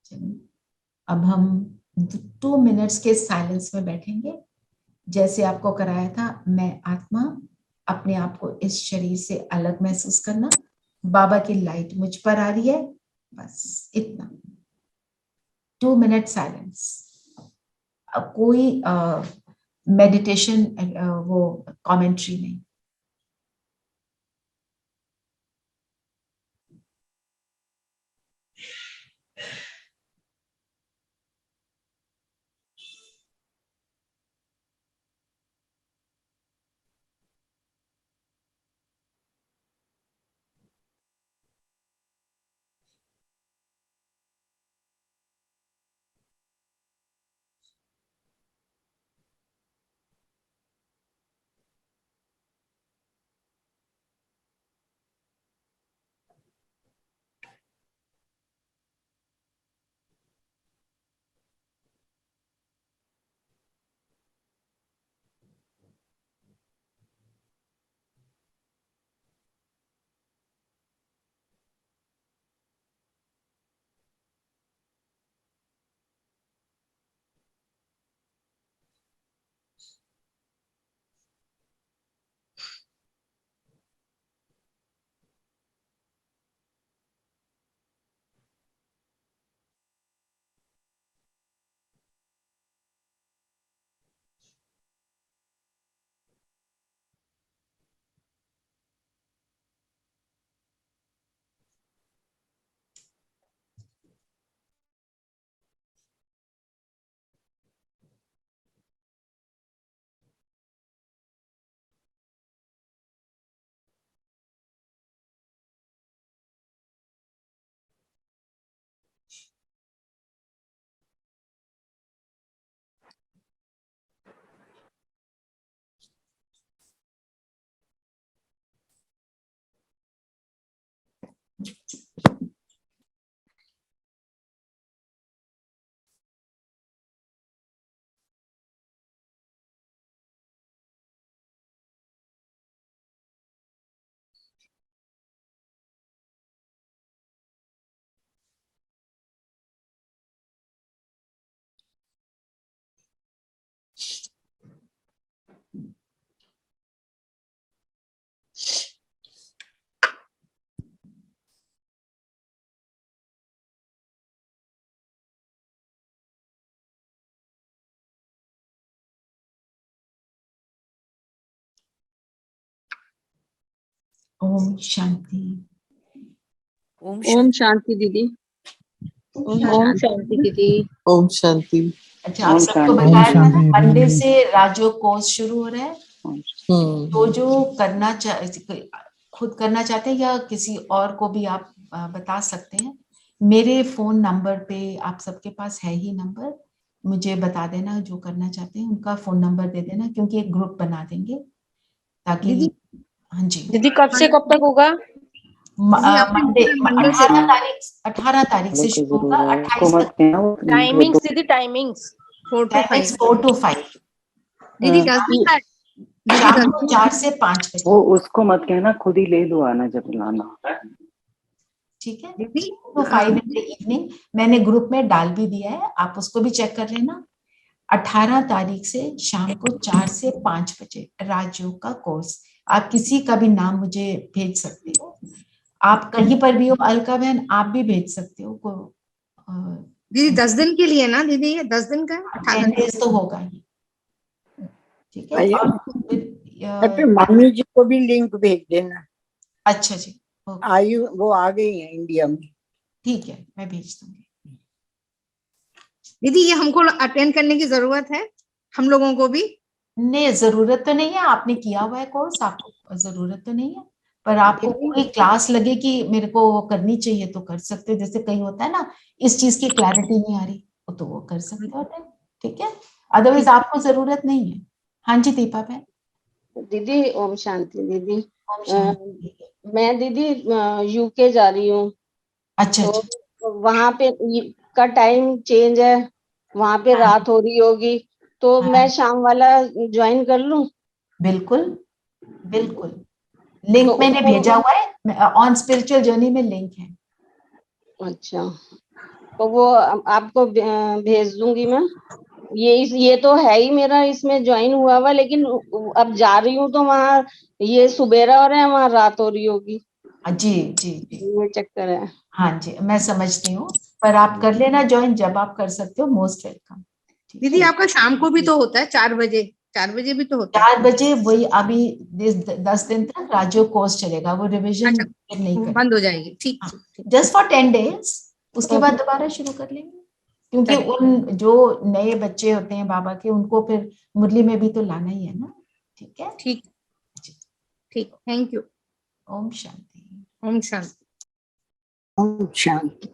A: चलिए अब हम 2 मिनट्स के साइलेंस में बैठेंगे, जैसे आपको कराया था। मैं आत्मा, अपने आप को इस शरीर से अलग महसूस करना, बाबा की लाइट मुझ पर आ रही है, बस इतना। 2 मिनट साइलेंस। कोई मेडिटेशन वो कमेंट्री नहीं। ओम शांति।
E: ओम शांति दीदी। ओम शांति दीदी।
J: ओम शांति।
A: अच्छा, आप
F: ओम
A: सबको
F: शांति।
A: बताया था ना,
H: शांति।
A: मंडे से राजयोग कोर्स शुरू हो रहा है। तो
J: हम्म।
A: जो करना खुद करना चाहते हैं या किसी और को भी आप बता सकते हैं। मेरे फोन नंबर पे, आप सबके पास है ही नंबर, मुझे बता देना जो करना चाहते हैं, उनका फोन नंबर दे देना, क्योंकि एक ग्रुप बना देंगे ताकि। हाँ जी
B: दीदी, कब से कब तक होगा?
A: मंडे 18 तारीख से
F: तो
A: शुरू होगा,
F: जरूर है,
A: 28
F: उसको मत
A: तक।
F: कहना, वो
B: टाइमिंग्स दीदी, टाइमिंग्स
I: 4 to 5
A: 4 to 5
I: दीदी
F: हाँ।
I: 10 दिन का
A: शाम को 4 से 5 बजे।
F: वो उसको मत कहना, खुद ही ले लो आना जब लाना।
A: ठीक है,
I: दीदी
A: 4 to 5 इन द इवनिंग। मैंने ग्रुप में डाल भी दिया है, आप उसको भी चेक कर लेना। 18 तारीख से शाम को 4 से 5 बजे राजयोग का कोर्स। आप किसी का भी नाम मुझे भेज सकते हो, आप कहीं पर भी हो, अलका बहन आप भी भेज सकते हो को।
I: दीदी 10 दिन के लिए ना दीदी, ये 10 दिन का
A: 10 डेज तो होगा ही। ठीक है,
M: फिर मम्मी जी को भी लिंक भेज देना।
A: अच्छा जी,
M: आयु वो आ गई है इंडिया में।
A: ठीक है, मैं भेज दूंगी।
I: दीदी ये हमको अटेंड करने की जरूरत है, हम लोगों को भी?
A: नहीं, जरूरत तो नहीं है, आपने किया हुआ है कोर्स, आपको जरूरत तो नहीं है। पर आपको कोई क्लास लगे कि मेरे को वो करनी चाहिए तो कर सकते हो। जैसे कहीं होता है ना, इस चीज की क्लैरिटी नहीं आ रही, तो वो कर सकते हो। ठीक है, अदरवाइज आपको जरूरत नहीं है। हाँ जी दीपा बहन।
N: दीदी ओम शांति दीदी।
A: ओम शांति।
N: मैं दीदी यूके जा रही हूँ।
A: अच्छा,
N: तो वहाँ पे का टाइम चेंज है, वहाँ पे रात हो रही होगी, तो मैं शाम वाला ज्वाइन कर लूं?
A: बिल्कुल बिल्कुल, लिंक तो मैंने भेजा हुआ है, ऑन स्पिरिचुअल जर्नी में लिंक है।
N: अच्छा, तो वो आपको भेज दूंगी मैं। ये तो है ही मेरा इसमें ज्वाइन हुआ हुआ, लेकिन अब जा रही हूँ तो वहाँ ये सुबेरा हो रहा है, वहाँ रात हो रही होगी।
A: जी जी जी,
N: ये चक्कर है।
A: हाँ जी, मैं समझती हूँ, पर आप कर लेना ज्वाइन जब आप कर सकते हो, मोस्ट वेलकम।
I: दीदी आपका शाम को भी तो होता है 4 बजे, 4 बजे भी तो होता है।
A: 4 बजे वही अभी 10 दिन तक राजयोग कोर्स चलेगा, वो रिविजन नहीं करेगा,
I: बंद हो जाएगी। ठीक ठीक।
A: जस्ट फॉर 10 days, उसके बाद दोबारा शुरू कर लेंगे, क्योंकि उन जो नए बच्चे होते हैं बाबा के, उनको फिर मुरली में भी तो लाना ही है ना। ठीक है,
I: ठीक ठीक, थैंक यू।
A: ओम शांति।
I: ओम शांति।
M: ओम शांति।